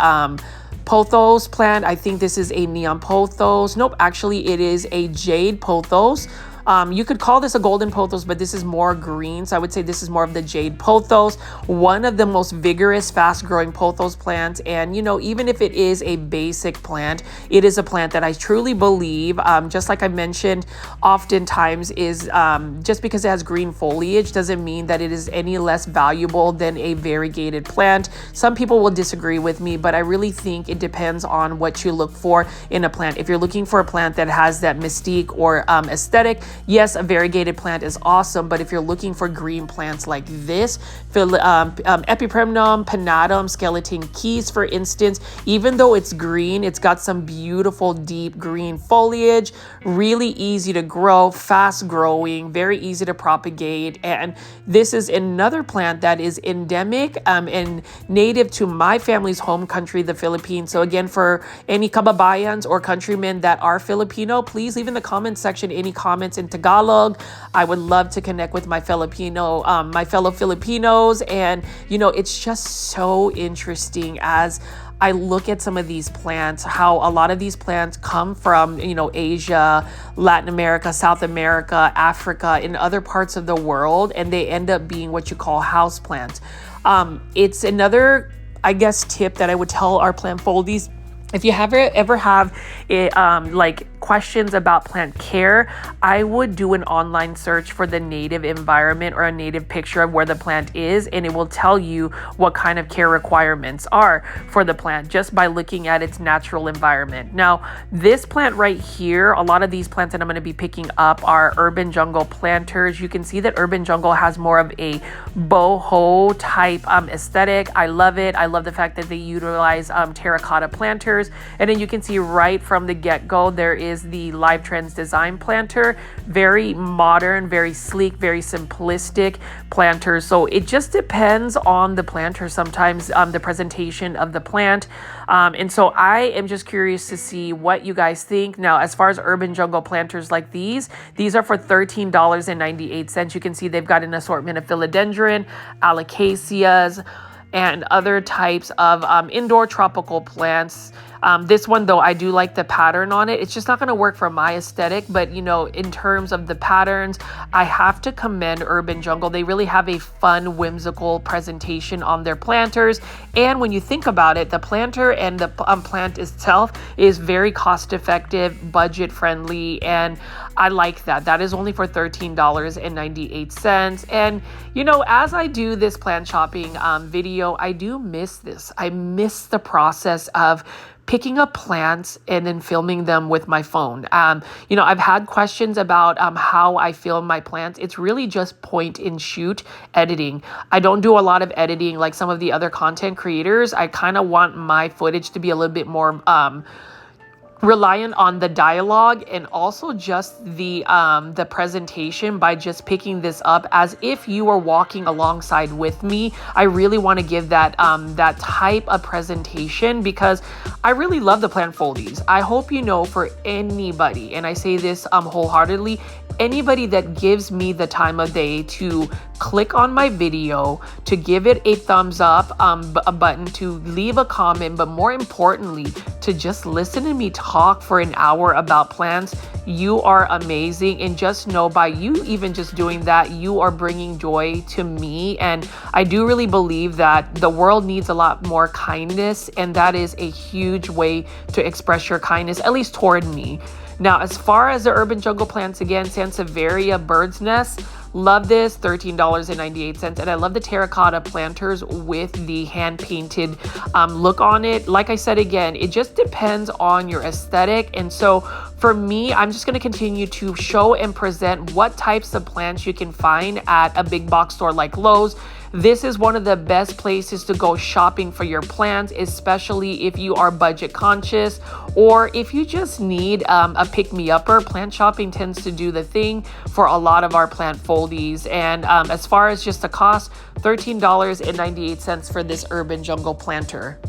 pothos plant. I think this is a neon pothos. Nope, actually it is a jade pothos. You could call this a golden pothos, but this is more green. So I would say this is more of the jade pothos, one of the most vigorous, fast growing pothos plants. And, you know, even if it is a basic plant, it is a plant that I truly believe, just like I mentioned, oftentimes is just because it has green foliage doesn't mean that it is any less valuable than a variegated plant. Some people will disagree with me, but I really think it depends on what you look for in a plant. If you're looking for a plant that has that mystique or aesthetic, yes, a variegated plant is awesome, but if you're looking for green plants like this, Epipremnum pinnatum skeleton keys, for instance, even though it's green, it's got some beautiful deep green foliage, really easy to grow, fast growing, very easy to propagate. And this is another plant that is endemic and native to my family's home country, the Philippines. So again, for any kababayans or countrymen that are Filipino, please leave in the comment section any comments in Tagalog. I would love to connect with my fellow Filipinos. And, you know, it's just so interesting as I look at some of these plants, how a lot of these plants come from, you know, Asia, Latin America, South America, Africa, and other parts of the world, and they end up being what you call house plants. It's another, I guess, tip that I would tell our plant foldies. If you ever have like questions about plant care, I would do an online search for the native environment or a native picture of where the plant is, and it will tell you what kind of care requirements are for the plant just by looking at its natural environment. Now, this plant right here, a lot of these plants that I'm going to be picking up are urban jungle planters. You can see that urban jungle has more of a boho type aesthetic. I love it. I love the fact that they utilize terracotta planters. And then you can see right from the get-go, there is the Live Trends Design planter. Very modern, very sleek, very simplistic planter. So it just depends on the planter sometimes, the presentation of the plant. And so I am just curious to see what you guys think. Now, as far as urban jungle planters like these are for $13.98. You can see they've got an assortment of philodendron, alocasias, and other types of indoor tropical plants. This one, though, I do like the pattern on it. It's just not going to work for my aesthetic, but, you know, in terms of the patterns, I have to commend Urban Jungle. They really have a fun, whimsical presentation on their planters. And when you think about it, the planter and the plant itself is very cost-effective, budget-friendly, and I like that. That is only for $13.98. And, you know, as I do this plant shopping video, I do miss this. I miss the process of picking up plants and then filming them with my phone. You know, I've had questions about how I film my plants. It's really just point and shoot editing. I don't do a lot of editing like some of the other content creators. I kind of want my footage to be a little bit more reliant on the dialogue and also just the presentation by just picking this up as if you were walking alongside with me. I really want to give that that type of presentation because I really love the plant foldies. I hope you know, for anybody, and I say this wholeheartedly, anybody that gives me the time of day to click on my video, to give it a thumbs up, a button, to leave a comment, but more importantly, to just listen to me talk for an hour about plants, you are amazing. And just know, by you even just doing that, you are bringing joy to me. And I do really believe that the world needs a lot more kindness, and that is a huge way to express your kindness, at least toward me. Now, as far as the urban jungle plants, again, Sansevieria bird's nest, Love this, $13.98. And I love the terracotta planters with the hand painted look on it. Like I said, again, it just depends on your aesthetic. And so for me, I'm just going to continue to show and present what types of plants you can find at a big box store like Lowe's. This is one of the best places to go shopping for your plants, especially if you are budget conscious or if you just need a pick-me-upper. Plant shopping tends to do the thing for a lot of our plant foldies. And as far as just the cost, $13.98 for this urban jungle planter.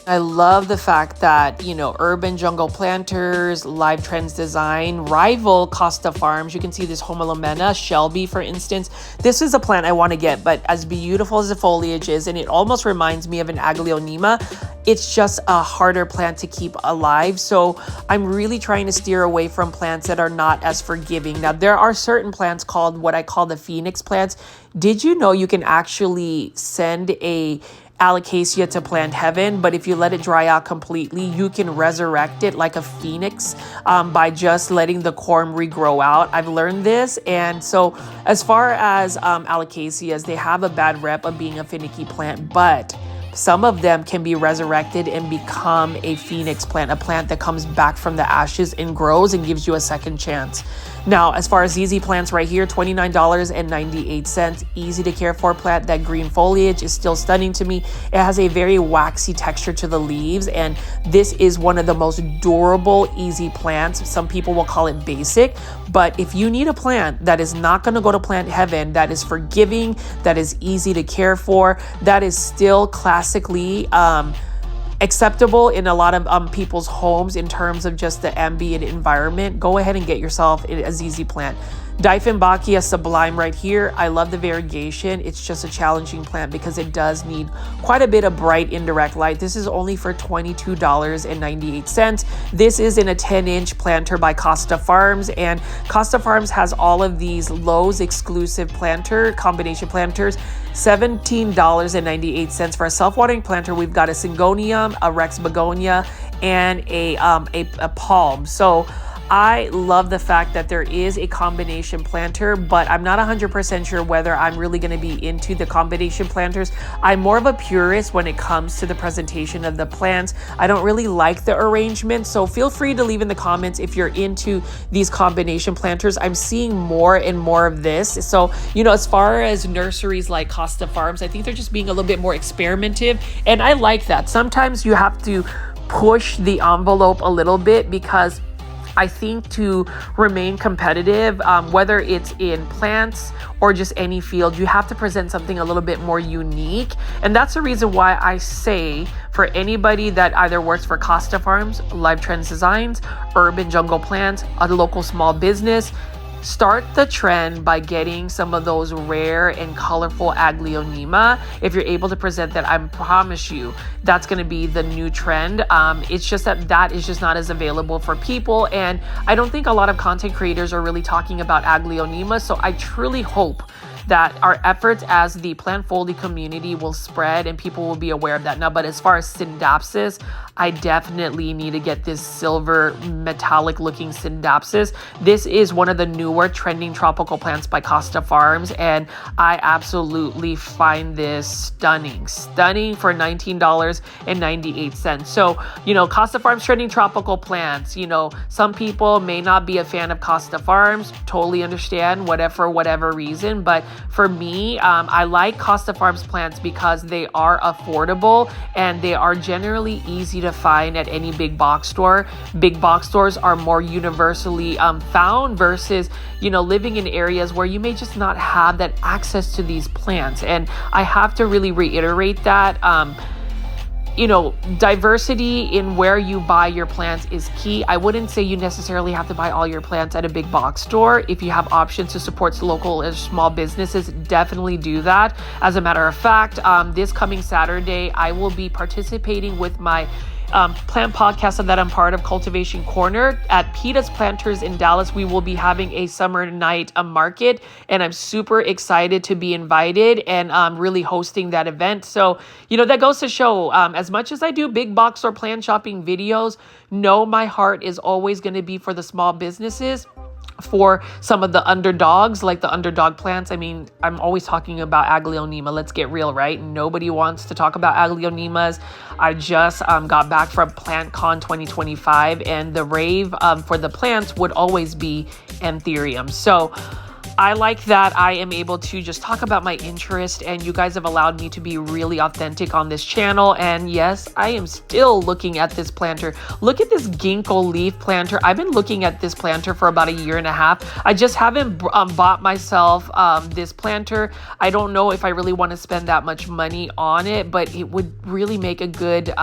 I love the fact that, Urban Jungle Planters, Live Trends Design, rival Costa Farms. You can see this Homalomena, Shelby, for instance. This is a plant I want to get, but as beautiful as the foliage is, and it almost reminds me of an Aglaonema, it's just a harder plant to keep alive. So I'm really trying to steer away from plants that are not as forgiving. Now, there are certain plants called what I call the Phoenix plants. Did you know you can actually send a Alocasia to plant heaven, but if you let it dry out completely, you can resurrect it like a phoenix by just letting the corm regrow out. I've learned this. And so as far as Alocasias, they have a bad rep of being a finicky plant, but some of them can be resurrected and become a phoenix plant, a plant that comes back from the ashes and grows and gives you a second chance. Now, as far as easy plants right here, $29.98, easy to care for plant. That green foliage is still stunning to me. It has a very waxy texture to the leaves, and this is one of the most durable, easy plants. Some people will call it basic, but if you need a plant that is not going to go to plant heaven, that is forgiving, that is easy to care for, that is still classically acceptable in a lot of people's homes in terms of just the ambient environment, go ahead and get yourself a ZZ plant. Dieffenbachia sublime right here. I love the variegation. It's just a challenging plant because it does need quite a bit of bright indirect light. This is only for $22.98. This is in a 10-inch planter by Costa Farms, and Costa Farms has all of these Lowe's exclusive planter, combination planters. $17.98 for a self-watering planter. We've got a Syngonium, a Rex Begonia, and a palm. So I love the fact that there is a combination planter, but I'm not 100% sure whether I'm really going to be into the combination planters. I'm more of a purist when it comes to the presentation of the plants. I don't really like the arrangement, so feel free to leave in the comments if you're into these combination planters. I'm seeing more and more of this. So, as far as nurseries like Costa Farms, I think they're just being a little bit more experimentative, and I like that. Sometimes you have to push the envelope a little bit because I think to remain competitive, whether it's in plants or just any field, you have to present something a little bit more unique. And that's the reason why I say for anybody that either works for Costa Farms, Live Trends Designs, Urban Jungle Plants, a local small business, start the trend by getting some of those rare and colorful aglaonema. If you're able to present that, I promise you that's going to be the new trend. It's just that is just not as available for people, and I don't think a lot of content creators are really talking about aglaonema. So I truly hope that our efforts as the plant folding community will spread and people will be aware of that now. But as far as Scindapsus, I definitely need to get this silver metallic looking Scindapsus. This is one of the newer trending tropical plants by Costa Farms, and I absolutely find this stunning for $19.98. So, Costa Farms trending tropical plants, some people may not be a fan of Costa Farms, totally understand, whatever reason, but for me, I like Costa Farms plants because they are affordable and they are generally easy to find at any big box store. Big box stores are more universally found versus, living in areas where you may just not have that access to these plants. And I have to really reiterate that. Diversity in where you buy your plants is key. I wouldn't say you necessarily have to buy all your plants at a big box store. If you have options to support local and small businesses, definitely do that. As a matter of fact, this coming Saturday, I will be participating with my plant podcast that I'm part of, Cultivation Corner, at PETA's Planters in Dallas. We will be having a summer night market, and I'm super excited to be invited and really hosting that event. So, that goes to show, as much as I do big box or plant shopping videos, my heart is always going to be for the small businesses, for some of the underdogs, like the underdog plants. I mean, I'm always talking about aglaonema. Let's get real, right? Nobody wants to talk about aglaonemas. I just got back from PlantCon 2025, and the rave for the plants would always be anthurium. So I like that I am able to just talk about my interest, and you guys have allowed me to be really authentic on this channel. And yes, I am still looking at this planter. Look at this ginkgo leaf planter. I've been looking at this planter for about a year and a half. I just haven't bought myself this planter. I don't know if I really want to spend that much money on it, but it would really make a good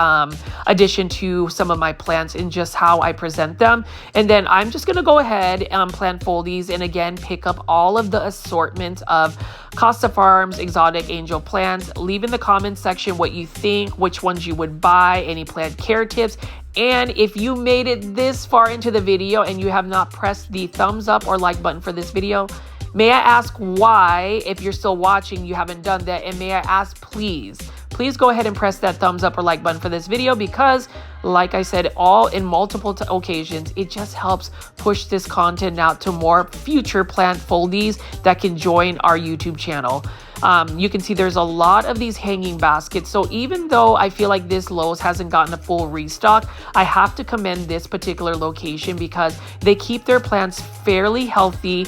addition to some of my plants in just how I present them. And then I'm just going to go ahead and plant foldies, and again, pick up all of the assortment of Costa Farms exotic angel plants. Leave in the comments section what you think, which ones you would buy, any plant care tips. And if you made it this far into the video and you have not pressed the thumbs up or like button for this video, may I ask why, if you're still watching, you haven't done that? And may I ask, please go ahead and press that thumbs up or like button for this video, because like I said, all in multiple occasions, it just helps push this content out to more future plant foldies that can join our YouTube channel. You can see there's a lot of these hanging baskets. So even though I feel like this Lowe's hasn't gotten a full restock, I have to commend this particular location because they keep their plants fairly healthy,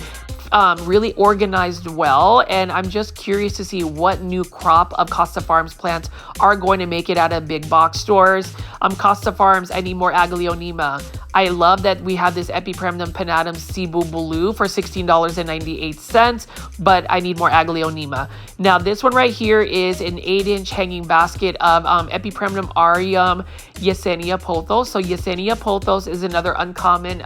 really organized well, and I'm just curious to see what new crop of Costa Farms plants are going to make it out of big box stores. Costa Farms, I need more aglaonema. I love that we have this Epipremnum pinnatum Cebu Blue for $16.98, but I need more aglaonema. Now this one right here is an 8-inch hanging basket of Epipremnum aureum Yesenia pothos. So Yesenia pothos is another uncommon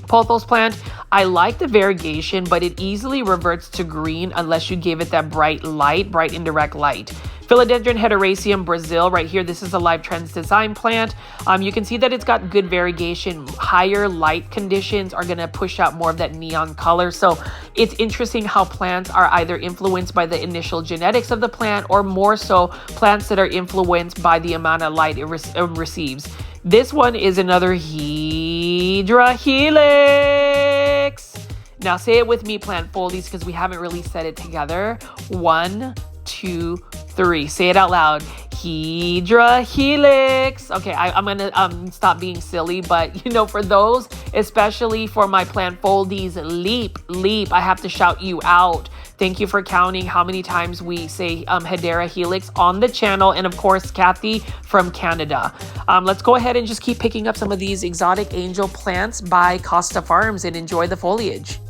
pothos plant. I like the variegation, but it easily reverts to green unless you give it that bright indirect light. Philodendron Hederaceum Brazil right here. This is a Live Trends design plant. You can see that it's got good variegation. Higher light conditions are going to push out more of that neon color. So it's interesting how plants are either influenced by the initial genetics of the plant, or more so plants that are influenced by the amount of light it receives. This one is another Hydra Helix. Now say it with me, plant foldies, because we haven't really said it together. 1, 2, 3. Say it out loud. Hydra Helix. Okay, I'm gonna stop being silly, but for those, especially for my plant foldies, leap, I have to shout you out. Thank you for counting how many times we say Hedera Helix on the channel, and of course Kathy from Canada. Let's go ahead and just keep picking up some of these exotic angel plants by Costa Farms and enjoy the foliage.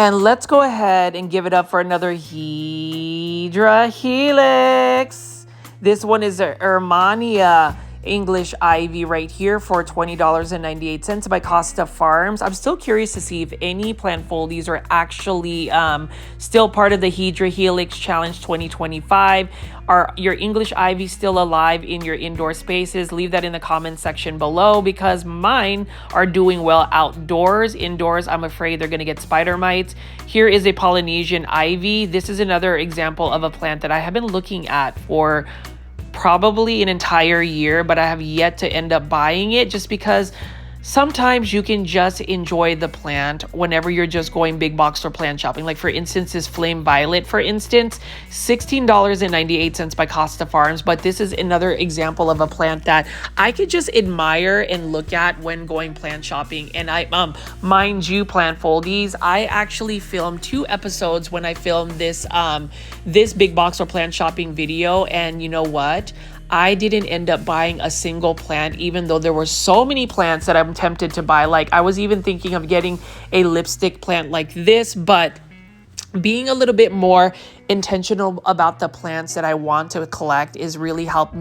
And let's go ahead and give it up for another Hydra Helix. This one is a Ermania English ivy right here for $20.98 by Costa Farms. I'm still curious to see if any plant foldies are actually still part of the Hydra Helix Challenge 2025. Are your English ivy still alive in your indoor spaces? Leave that in the comment section below, because mine are doing well outdoors. Indoors, I'm afraid they're going to get spider mites. Here is a Polynesian ivy. This is another example of a plant that I have been looking at for probably an entire year, but I have yet to end up buying it, just because sometimes you can just enjoy the plant whenever you're just going big box or plant shopping. Like for instance, this Flame Violet, for instance, $16.98 by Costa Farms. But this is another example of a plant that I could just admire and look at when going plant shopping. And I, mind you, plant foldies, I actually filmed 2 episodes when I filmed this, this big box or plant shopping video. And you know what? I didn't end up buying a single plant, even though there were so many plants that I'm tempted to buy. Like I was even thinking of getting a lipstick plant like this, but being a little bit more intentional about the plants that I want to collect has just really helped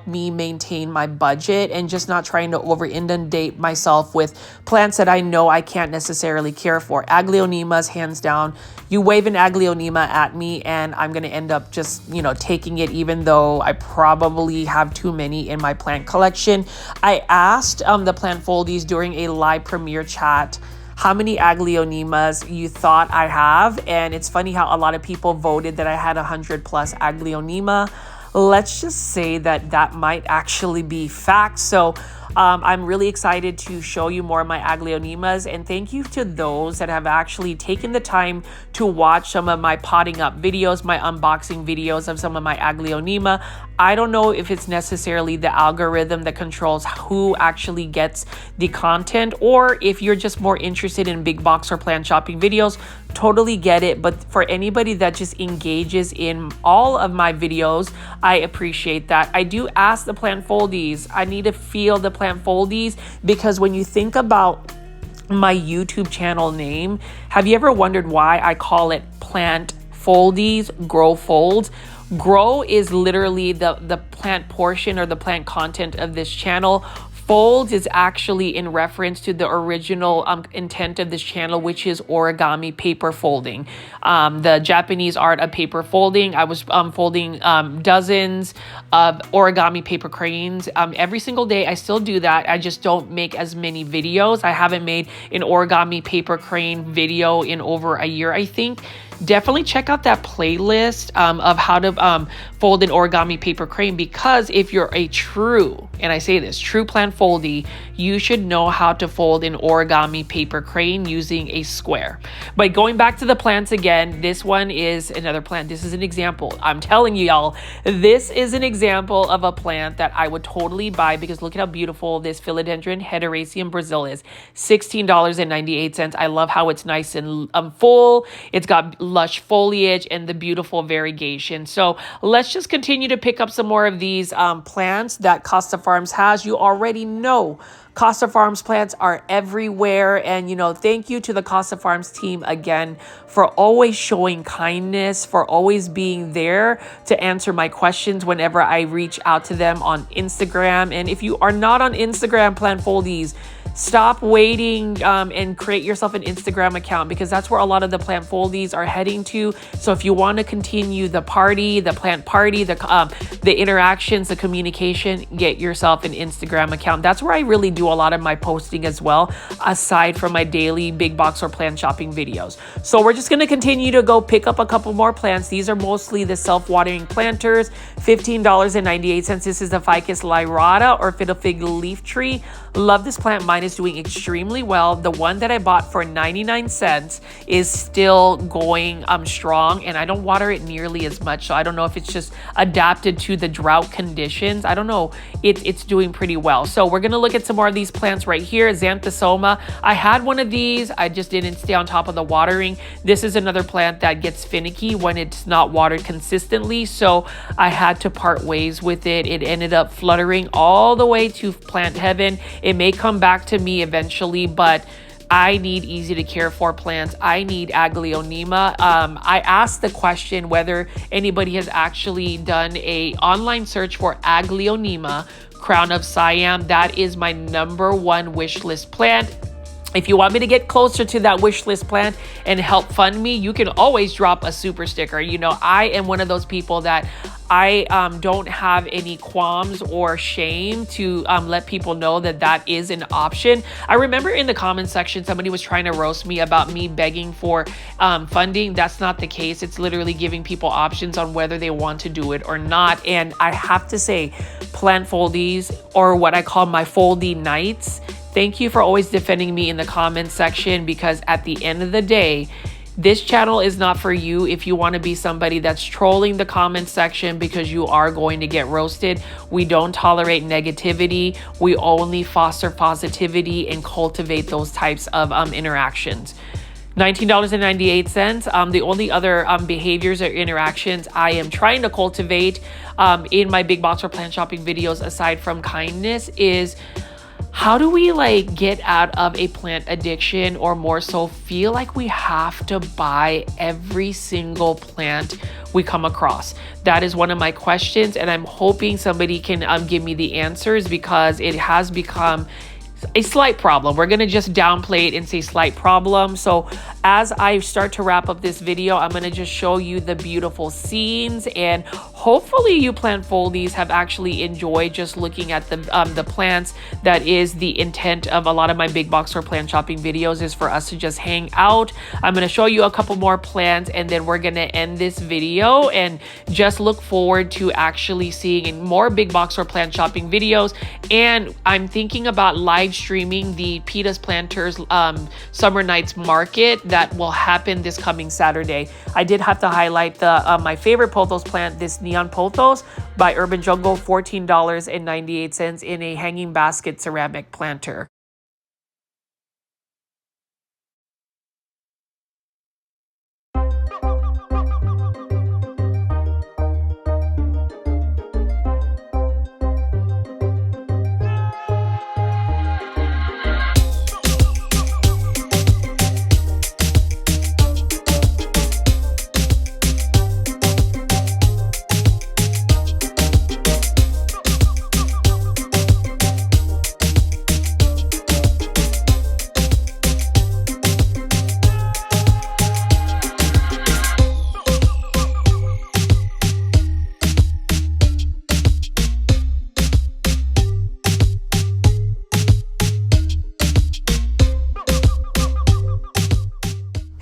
me maintain my budget and just not trying to over inundate myself with plants that I know I can't necessarily care for. Aglaonemas, hands down. You wave an aglaonema at me and I'm going to end up just, taking it, even though I probably have too many in my plant collection. I asked the plant foldies during a live premiere chat how many aglaonemas you thought I have. And it's funny how a lot of people voted that I had 100 plus aglaonema. Let's just say that might actually be fact. So I'm really excited to show you more of my aglaonemas, and thank you to those that have actually taken the time to watch some of my potting up videos, my unboxing videos of some of my aglaonema. I don't know if it's necessarily the algorithm that controls who actually gets the content, or if you're just more interested in big box or plant shopping videos. Totally get it. But for anybody that just engages in all of my videos, I appreciate that. I do ask the plant foldies. I need to feel the plant foldies, because when you think about my YouTube channel name, have you ever wondered why I call it Plant Foldies, Grow Folds? Grow is literally the plant portion or the plant content of this channel. Folds is actually in reference to the original intent of this channel, which is origami paper folding. The Japanese art of paper folding. I was folding dozens of origami paper cranes every single day. I still do that. I just don't make as many videos. I haven't made an origami paper crane video in over a year, I think. Definitely check out that playlist of how to fold an origami paper crane, because if you're a true, and I say this, true plant foldie, you should know how to fold an origami paper crane using a square. But going back to the plants again, this one is another plant. This is an example. I'm telling you, y'all, this is an example of a plant that I would totally buy, because look at how beautiful this Philodendron Hederaceum Brazil is. $16.98. I love how it's nice and full. It's got lush foliage and the beautiful variegation. So let's just continue to pick up some more of these plants that Costa Farms has. You already know Costa Farms plants are everywhere. And, thank you to the Costa Farms team again for always showing kindness, for always being there to answer my questions whenever I reach out to them on Instagram. And if you are not on Instagram, plant foldies, stop waiting and create yourself an Instagram account, because that's where a lot of the plant foldies are heading to. So if you want to continue the party, the plant party, the interactions, the communication, get yourself an Instagram account. That's where I really do a lot of my posting as well, aside from my daily big box or plant shopping videos. So we're just going to continue to go pick up a couple more plants. These are mostly the self-watering planters, $15.98. This is the Ficus lyrata or fiddle fig leaf tree. Love this plant. Mine is doing extremely well. The one that I bought for 99 cents is still going strong, and I don't water it nearly as much. So I don't know if it's just adapted to the drought conditions. I don't know. It's doing pretty well. So we're going to look at some more of these plants right here. Xanthosoma. I had one of these. I just didn't stay on top of the watering. This is another plant that gets finicky when it's not watered consistently. So I had to part ways with it. It ended up fluttering all the way to plant heaven. It may come back to me eventually, but I need easy to care for plants. I need Aglaonema. I asked the question whether anybody has actually done a online search for Aglaonema, Crown of Siam. That is my #1 wish list plant. If you want me to get closer to that wish list plant and help fund me, you can always drop a super sticker. You know, I am one of those people that I don't have any qualms or shame to let people know that that is an option. I remember in the comment section, somebody was trying to roast me about me begging for funding. That's not the case. It's literally giving people options on whether they want to do it or not. And I have to say, plant foldies, or what I call my foldy nights, thank you for always defending me in the comment section, because at the end of the day, this channel is not for you if you want to be somebody that's trolling the comment section, because you are going to get roasted. We don't tolerate negativity. We only foster positivity and cultivate those types of interactions. $19.98. The only other behaviors or interactions I am trying to cultivate in my big box or plant shopping videos, aside from kindness, is how do we get out of a plant addiction, or more so feel like we have to buy every single plant we come across? That is one of my questions, and I'm hoping somebody can give me the answers, because it has become a slight problem. We're going to just downplay it and say slight problem. So as I start to wrap up this video, I'm going to just show you the beautiful scenes, and hopefully you plant foldies have actually enjoyed just looking at the plants. That is the intent of a lot of my big box or plant shopping videos, is for us to just hang out. I'm going to show you a couple more plants, and then we're going to end this video and just look forward to actually seeing more big box or plant shopping videos. And I'm thinking about live streaming the Pitas Planters Summer Nights Market that will happen this coming Saturday. I did have to highlight the my favorite pothos plant, this Neon Pothos by Urban Jungle, $14.98 in a hanging basket ceramic planter.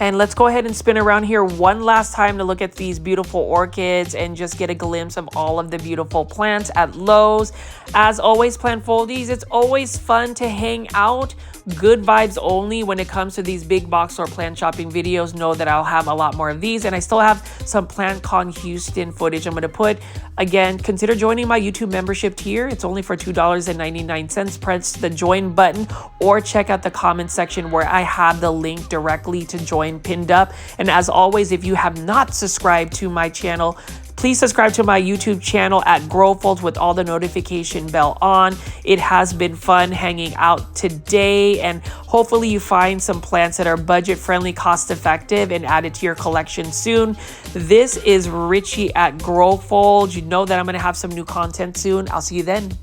And let's go ahead and spin around here one last time to look at these beautiful orchids and just get a glimpse of all of the beautiful plants at Lowe's. As always, plant foldies, it's always fun to hang out. Good vibes only when it comes to these big box or plant shopping videos. Know that I'll have a lot more of these, and I still have some PlantCon Houston footage I'm going to put. Again, consider joining my YouTube membership tier. It's only for $2.99. Press the join button or check out the comment section where I have the link directly to join pinned up. And as always, if you have not subscribed to my channel, please subscribe to my YouTube channel at Growfolds with all the notification bell on. It has been fun hanging out today, and hopefully you find some plants that are budget friendly, cost effective, and add it to your collection soon. This is Richie at Growfolds. You know that I'm going to have some new content soon. I'll see you then.